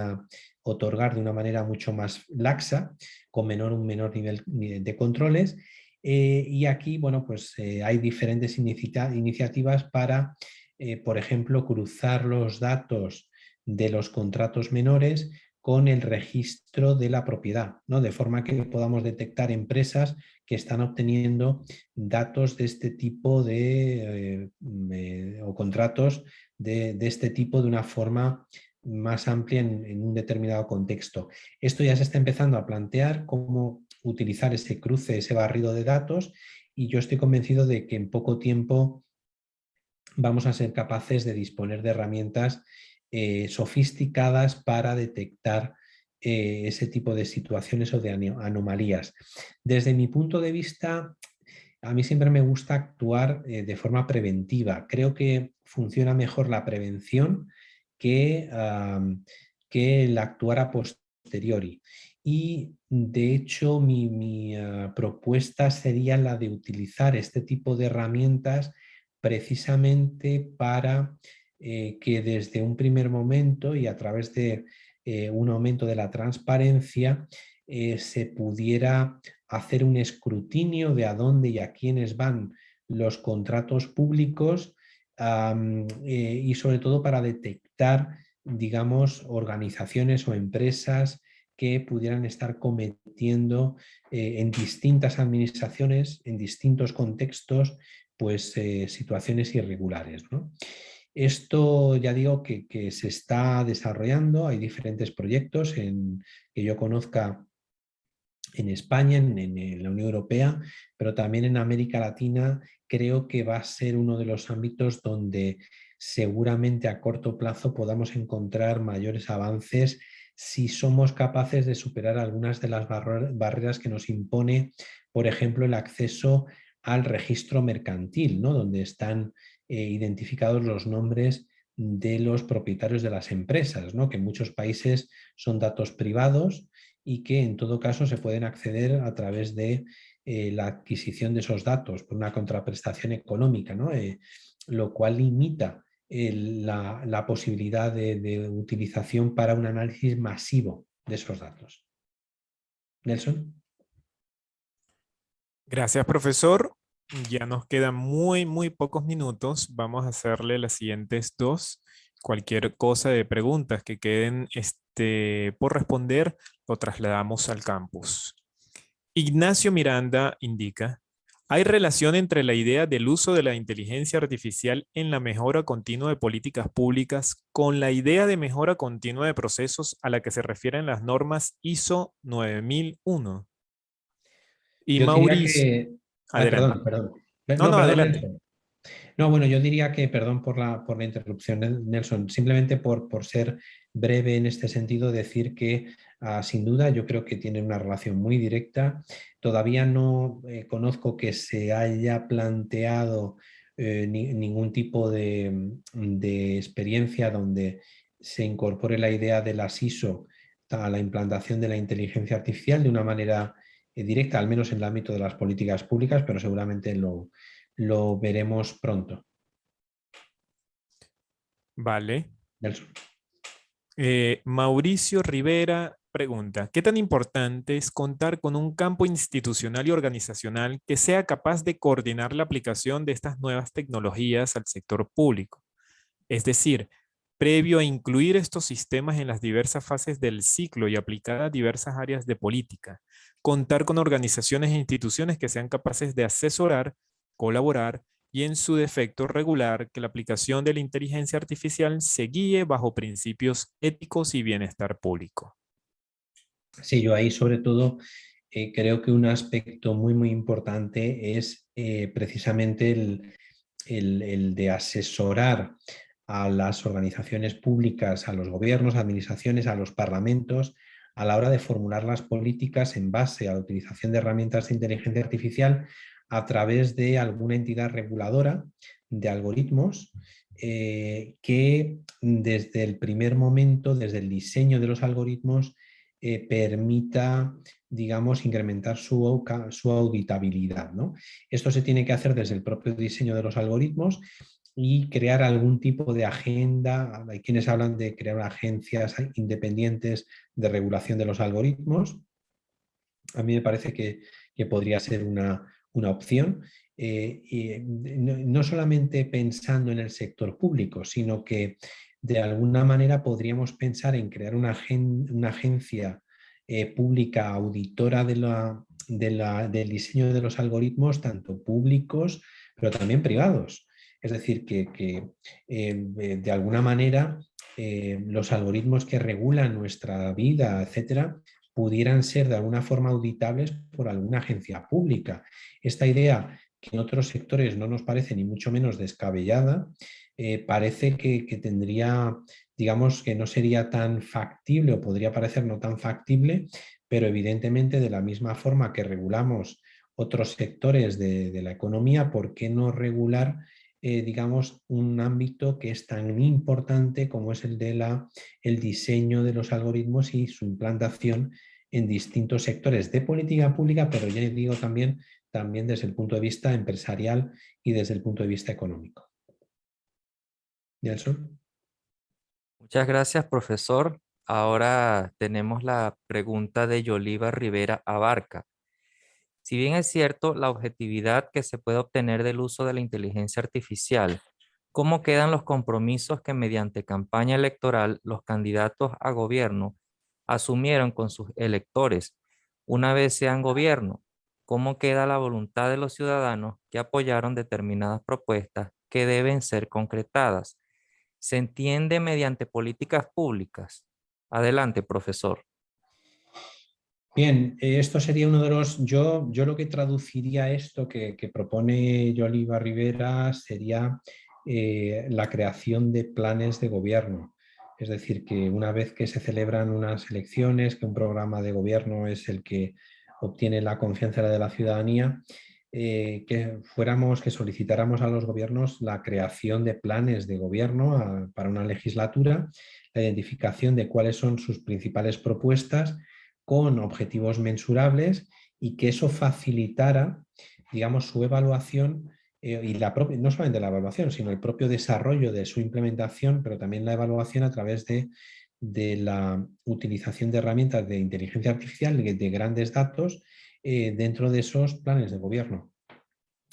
Speaker 1: otorgar de una manera mucho más laxa, con un menor nivel de controles. Y aquí, bueno, pues hay diferentes iniciativas para, por ejemplo, cruzar los datos de los contratos menores con el registro de la propiedad, ¿no? De forma que podamos detectar empresas que están obteniendo datos de este tipo o contratos de este tipo de una forma más amplia en un determinado contexto. Esto ya se está empezando a plantear cómo utilizar ese cruce, ese barrido de datos, y yo estoy convencido de que en poco tiempo vamos a ser capaces de disponer de herramientas sofisticadas para detectar ese tipo de situaciones o de anomalías. Desde mi punto de vista, a mí siempre me gusta actuar de forma preventiva. Creo que funciona mejor la prevención que el actuar a posteriori. Y de hecho mi propuesta sería la de utilizar este tipo de herramientas precisamente para que desde un primer momento y a través de un aumento de la transparencia se pudiera hacer un escrutinio de a dónde y a quiénes van los contratos públicos y sobre todo para detectar, digamos, organizaciones o empresas que pudieran estar cometiendo en distintas administraciones, en distintos contextos, pues situaciones irregulares, ¿no? Esto ya digo que se está desarrollando, hay diferentes proyectos que yo conozca en España, en la Unión Europea, pero también en América Latina. Creo que va a ser uno de los ámbitos donde seguramente a corto plazo podamos encontrar mayores avances si somos capaces de superar algunas de las barreras que nos impone, por ejemplo, el acceso al registro mercantil, ¿no? Donde están identificados los nombres de los propietarios de las empresas, ¿no? Que en muchos países son datos privados y que en todo caso se pueden acceder a través de la adquisición de esos datos por una contraprestación económica, ¿no? Lo cual limita la posibilidad de utilización para un análisis masivo de esos datos. Nelson.
Speaker 3: Gracias, profesor. Ya nos quedan muy pocos minutos. Vamos a hacerle las siguientes dos. Cualquier cosa de preguntas que queden por responder, lo trasladamos al campus. Ignacio Miranda indica, ¿hay relación entre la idea del uso de la inteligencia artificial en la mejora continua de políticas públicas con la idea de mejora continua de procesos a la que se refieren las normas ISO 9001? Y
Speaker 1: Yo diría
Speaker 3: Mauricio,
Speaker 1: que...
Speaker 3: adelante.
Speaker 1: perdón.
Speaker 3: No,
Speaker 1: No,
Speaker 3: no,
Speaker 1: perdón,
Speaker 3: adelante.
Speaker 1: Nelson. No, bueno, yo diría que, perdón por la interrupción, Nelson, simplemente por ser breve en este sentido, decir que sin duda yo creo que tienen una relación muy directa. Todavía no conozco que se haya planteado ningún tipo de experiencia donde se incorpore la idea de las ISO a la implantación de la inteligencia artificial de una manera directa, al menos en el ámbito de las políticas públicas, pero seguramente lo veremos pronto.
Speaker 3: Vale.
Speaker 1: Nelson.
Speaker 3: Mauricio Rivera pregunta, ¿qué tan importante es contar con un campo institucional y organizacional que sea capaz de coordinar la aplicación de estas nuevas tecnologías al sector público? Es decir, previo a incluir estos sistemas en las diversas fases del ciclo y aplicar a diversas áreas de política, contar con organizaciones e instituciones que sean capaces de asesorar, colaborar y en su defecto regular que la aplicación de la inteligencia artificial se guíe bajo principios éticos y bienestar público.
Speaker 1: Sí, yo ahí sobre todo creo que un aspecto muy importante es precisamente el de asesorar a las organizaciones públicas, a los gobiernos, administraciones, a los parlamentos, a la hora de formular las políticas en base a la utilización de herramientas de inteligencia artificial a través de alguna entidad reguladora de algoritmos que desde el primer momento, desde el diseño de los algoritmos, permita, digamos, incrementar su auditabilidad, ¿no? Esto se tiene que hacer desde el propio diseño de los algoritmos y crear algún tipo de agenda. Hay quienes hablan de crear agencias independientes de regulación de los algoritmos. A mí me parece que podría ser una opción. Y no solamente pensando en el sector público, sino que de alguna manera podríamos pensar en crear una agencia pública auditora del diseño de los algoritmos, tanto públicos, pero también privados. Es decir, que de alguna manera los algoritmos que regulan nuestra vida, etcétera, pudieran ser de alguna forma auditables por alguna agencia pública. Esta idea, que en otros sectores no nos parece ni mucho menos descabellada, parece que tendría, digamos, que no sería tan factible o podría parecer no tan factible, pero evidentemente de la misma forma que regulamos otros sectores de la economía, ¿por qué no regular digamos, un ámbito que es tan importante como es el de el diseño de los algoritmos y su implantación en distintos sectores de política pública, pero ya digo también desde el punto de vista empresarial y desde el punto de vista económico? Nelson.
Speaker 4: Muchas gracias, profesor. Ahora tenemos la pregunta de Yoliva Rivera Abarca. Si bien es cierto la objetividad que se puede obtener del uso de la inteligencia artificial, ¿cómo quedan los compromisos que mediante campaña electoral los candidatos a gobierno asumieron con sus electores una vez sean gobierno? ¿Cómo queda la voluntad de los ciudadanos que apoyaron determinadas propuestas que deben ser concretadas? ¿Se entiende mediante políticas públicas? Adelante, profesor.
Speaker 1: Bien, esto sería uno de los... Yo lo que traduciría esto que propone Yoliva Rivera sería la creación de planes de gobierno. Es decir, que una vez que se celebran unas elecciones, que un programa de gobierno es el que obtiene la confianza de la ciudadanía, que solicitáramos a los gobiernos la creación de planes de gobierno para una legislatura, la identificación de cuáles son sus principales propuestas con objetivos mensurables y que eso facilitara, digamos, su evaluación y no solamente la evaluación, sino el propio desarrollo de su implementación, pero también la evaluación a través de la utilización de herramientas de inteligencia artificial, de grandes datos, dentro de esos planes de gobierno.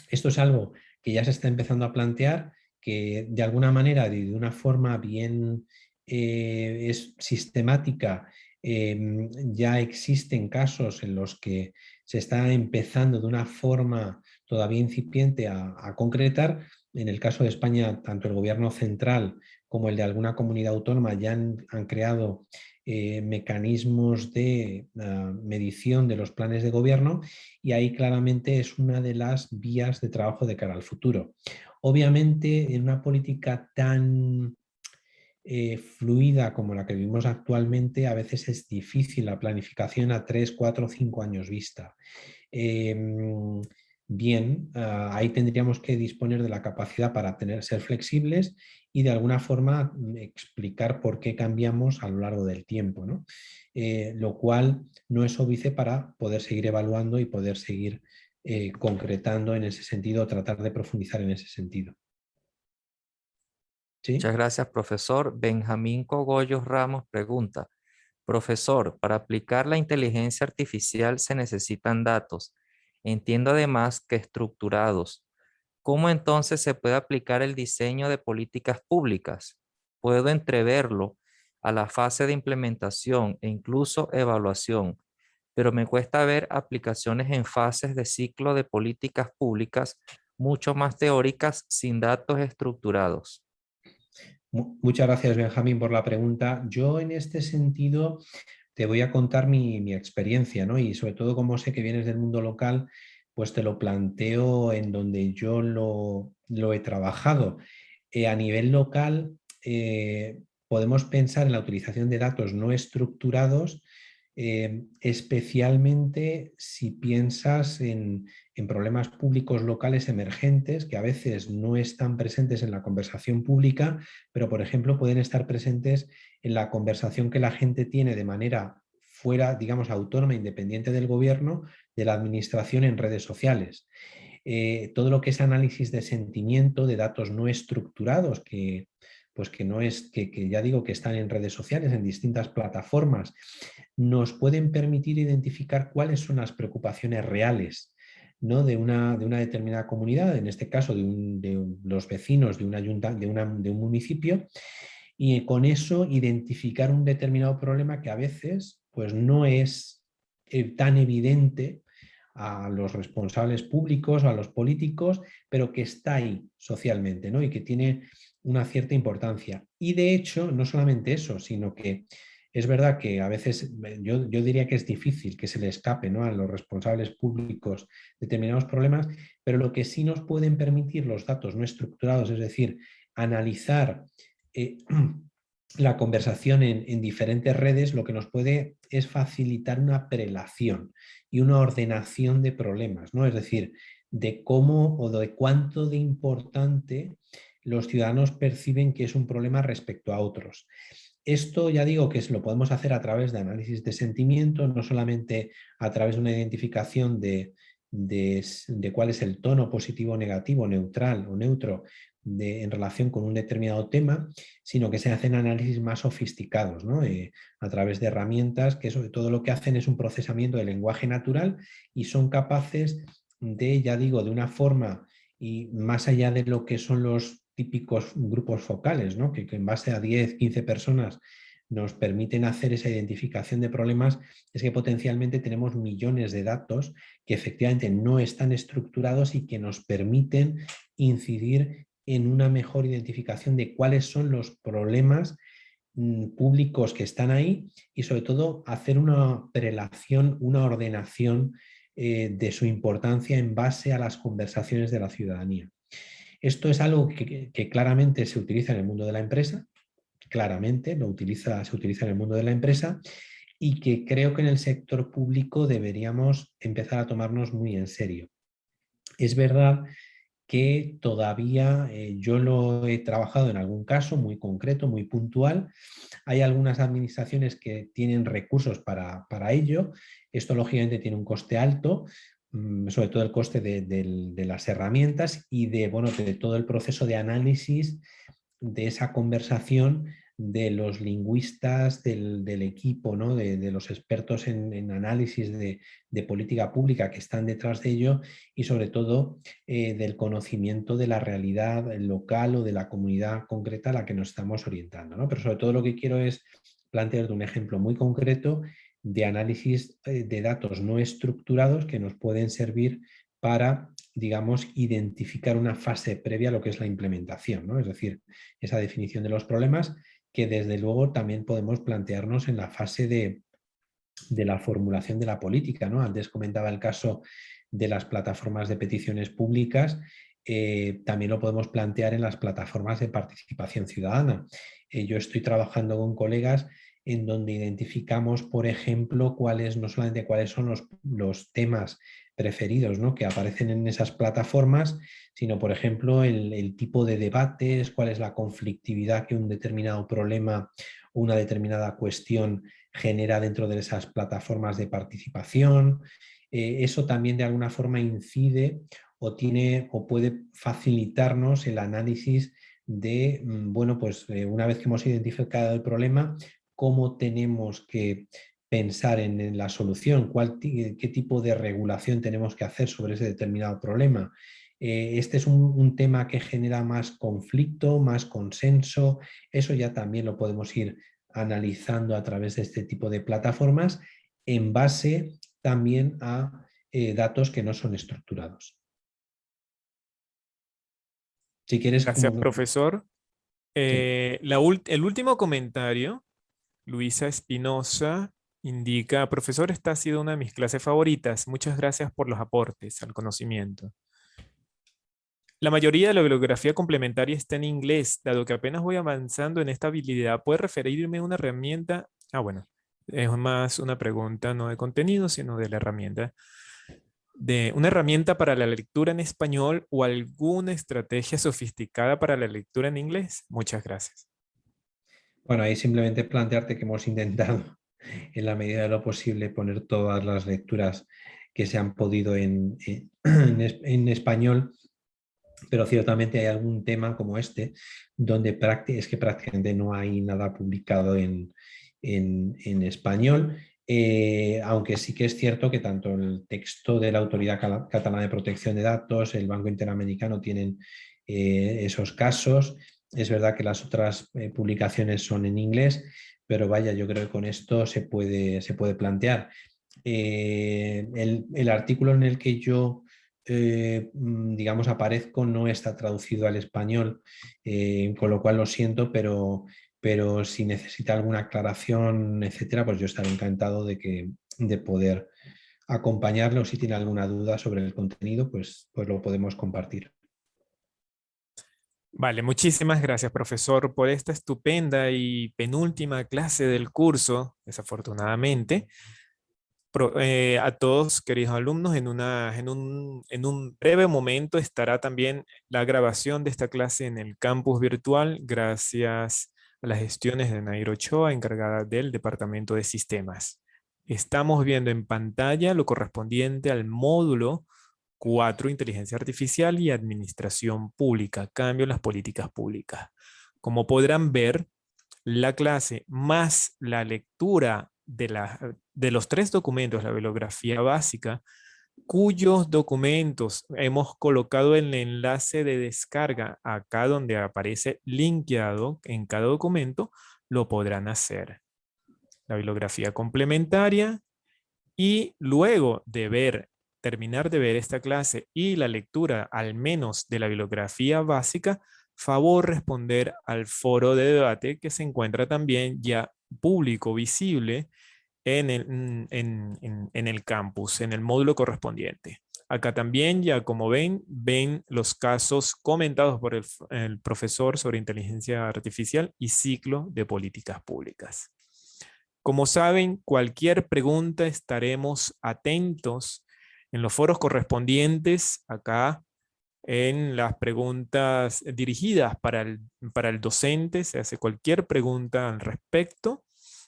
Speaker 1: Esto es algo que ya se está empezando a plantear, que de alguna manera, de una forma bien sistemática, ya existen casos en los que se está empezando de una forma todavía incipiente a concretar. En el caso de España, tanto el gobierno central como el de alguna comunidad autónoma ya han creado mecanismos de medición de los planes de gobierno y ahí claramente es una de las vías de trabajo de cara al futuro. Obviamente, en una política tan fluida como la que vivimos actualmente, a veces es difícil la planificación a 3, 4, 5 años vista. Bien, ahí tendríamos que disponer de la capacidad para ser flexibles y de alguna forma explicar por qué cambiamos a lo largo del tiempo, ¿no? Lo cual no es óbice para poder seguir evaluando y poder seguir concretando en ese sentido, tratar de profundizar en ese sentido. ¿Sí?
Speaker 4: Muchas gracias, profesor. Benjamín Cogollos Ramos pregunta, profesor, para aplicar la inteligencia artificial se necesitan datos. Entiendo además que estructurados. ¿Cómo entonces se puede aplicar el diseño de políticas públicas? Puedo entreverlo a la fase de implementación e incluso evaluación, pero me cuesta ver aplicaciones en fases de ciclo de políticas públicas mucho más teóricas sin datos estructurados.
Speaker 1: Muchas gracias, Benjamín, por la pregunta. Yo en este sentido te voy a contar mi experiencia, ¿no? Y sobre todo, como sé que vienes del mundo local, pues te lo planteo en donde yo lo he trabajado. A nivel local, podemos pensar en la utilización de datos no estructurados, especialmente si piensas en problemas públicos locales emergentes que a veces no están presentes en la conversación pública, pero por ejemplo pueden estar presentes en la conversación que la gente tiene de manera fuera, digamos, autónoma, independiente del gobierno, de la administración en redes sociales. Todo lo que es análisis de sentimiento, de datos no estructurados, pues que no es, que ya digo que están en redes sociales, en distintas plataformas, nos pueden permitir identificar cuáles son las preocupaciones reales, ¿no? de una determinada comunidad, en este caso de los vecinos de un municipio, y con eso identificar un determinado problema que a veces pues, no es tan evidente a los responsables públicos o a los políticos, pero que está ahí socialmente, ¿no? Y que tiene una cierta importancia. Y de hecho, no solamente eso, sino que es verdad que a veces yo diría que es difícil que se le escape, ¿no? A los responsables públicos determinados problemas, pero lo que sí nos pueden permitir los datos no estructurados, es decir, analizar la conversación en diferentes redes, lo que nos puede es facilitar una prelación y una ordenación de problemas, ¿no? Es decir, de cómo o de cuánto de importante los ciudadanos perciben que es un problema respecto a otros. Esto ya digo que lo podemos hacer a través de análisis de sentimiento, no solamente a través de una identificación de cuál es el tono positivo, negativo, neutral o neutro en relación con un determinado tema, sino que se hacen análisis más sofisticados, ¿no? A través de herramientas que sobre todo lo que hacen es un procesamiento del lenguaje natural y son capaces de, ya digo, de una forma y más allá de lo que son los típicos grupos focales, ¿no? que en base a 10, 15 personas nos permiten hacer esa identificación de problemas, es que potencialmente tenemos millones de datos que efectivamente no están estructurados y que nos permiten incidir en una mejor identificación de cuáles son los problemas públicos que están ahí y sobre todo hacer una prelación, una ordenación de su importancia en base a las conversaciones de la ciudadanía. Esto es algo que claramente se utiliza en el mundo de la empresa, claramente se utiliza en el mundo de la empresa y que creo que en el sector público deberíamos empezar a tomarnos muy en serio. Es verdad que todavía yo lo he trabajado en algún caso muy concreto, muy puntual. Hay algunas administraciones que tienen recursos para ello. Esto lógicamente tiene un coste alto, sobre todo el coste de las herramientas y de todo el proceso de análisis de esa conversación de los lingüistas, del equipo, ¿no? de los expertos en análisis de política pública que están detrás de ello y sobre todo del conocimiento de la realidad local o de la comunidad concreta a la que nos estamos orientando, ¿no? Pero sobre todo lo que quiero es plantearte un ejemplo muy concreto de análisis de datos no estructurados que nos pueden servir para, digamos, identificar una fase previa a lo que es la implementación, ¿no? Es decir, esa definición de los problemas que desde luego también podemos plantearnos en la fase de la formulación de la política, ¿no? Antes comentaba el caso de las plataformas de peticiones públicas, también lo podemos plantear en las plataformas de participación ciudadana. Yo estoy trabajando con colegas en donde identificamos, por ejemplo, no solamente cuáles son los temas preferidos, ¿no?, que aparecen en esas plataformas, sino, por ejemplo, el tipo de debates, cuál es la conflictividad que un determinado problema o una determinada cuestión genera dentro de esas plataformas de participación. Eso también de alguna forma incide o puede facilitarnos el análisis de, bueno, pues una vez que hemos identificado el problema, cómo tenemos que pensar en la solución, qué tipo de regulación tenemos que hacer sobre ese determinado problema. Este es un tema que genera más conflicto, más consenso. Eso ya también lo podemos ir analizando a través de este tipo de plataformas en base también a datos que no son estructurados. Si quieres,
Speaker 3: Gracias,
Speaker 1: como...
Speaker 3: profesor.
Speaker 1: Sí.
Speaker 3: El último comentario, Luisa Espinosa, indica: profesor, esta ha sido una de mis clases favoritas. Muchas gracias por los aportes al conocimiento. La mayoría de la bibliografía complementaria está en inglés, dado que apenas voy avanzando en esta habilidad. ¿Puede referirme a una herramienta? Bueno, es más una pregunta no de contenido, sino de la herramienta. De una herramienta para la lectura en español o alguna estrategia sofisticada para la lectura en inglés. Muchas gracias.
Speaker 1: Bueno, ahí simplemente plantearte que hemos intentado en la medida de lo posible poner todas las lecturas que se han podido en español, pero ciertamente hay algún tema como este donde es que prácticamente no hay nada publicado en español, aunque sí que es cierto que tanto el texto de la Autoridad Catalana de Protección de Datos, el Banco Interamericano tienen esos casos. Es verdad que las otras publicaciones son en inglés, pero vaya, yo creo que con esto se puede plantear. El artículo en el que yo digamos, aparezco no está traducido al español, con lo cual lo siento, pero si necesita alguna aclaración, etcétera, pues yo estaré encantado de poder acompañarlo. Si tiene alguna duda sobre el contenido, pues lo podemos compartir.
Speaker 3: Vale, muchísimas gracias, profesor, por esta estupenda y penúltima clase del curso, desafortunadamente. A todos, queridos alumnos, en un breve momento estará también la grabación de esta clase en el campus virtual, gracias a las gestiones de Nairo Ochoa, encargada del Departamento de Sistemas. Estamos viendo en pantalla lo correspondiente al módulo 4, Inteligencia Artificial y Administración Pública, cambio en las políticas públicas. Como podrán ver, la clase más la lectura de los 3 documentos, la bibliografía básica, cuyos documentos hemos colocado el enlace de descarga acá donde aparece linkeado en cada documento, lo podrán hacer. La bibliografía complementaria, y luego de terminar de ver esta clase y la lectura al menos de la bibliografía básica, favor responder al foro de debate que se encuentra también ya público, visible en el campus, en el módulo correspondiente. Acá también ya como ven los casos comentados por el profesor sobre inteligencia artificial y ciclo de políticas públicas. Como saben, cualquier pregunta estaremos atentos en los foros correspondientes acá en las preguntas dirigidas para el docente. Se hace cualquier pregunta al respecto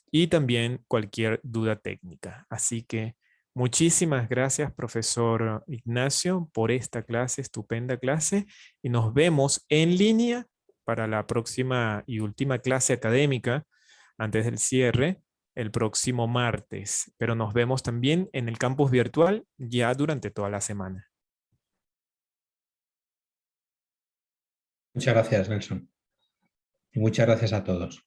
Speaker 3: y también cualquier duda técnica. Así que muchísimas gracias, profesor Ignacio, por esta clase, estupenda clase, y nos vemos en línea para la próxima y última clase académica antes del cierre el próximo martes, pero nos vemos también en el campus virtual ya durante toda la semana.
Speaker 1: Muchas gracias, Nelson. Y muchas gracias a todos.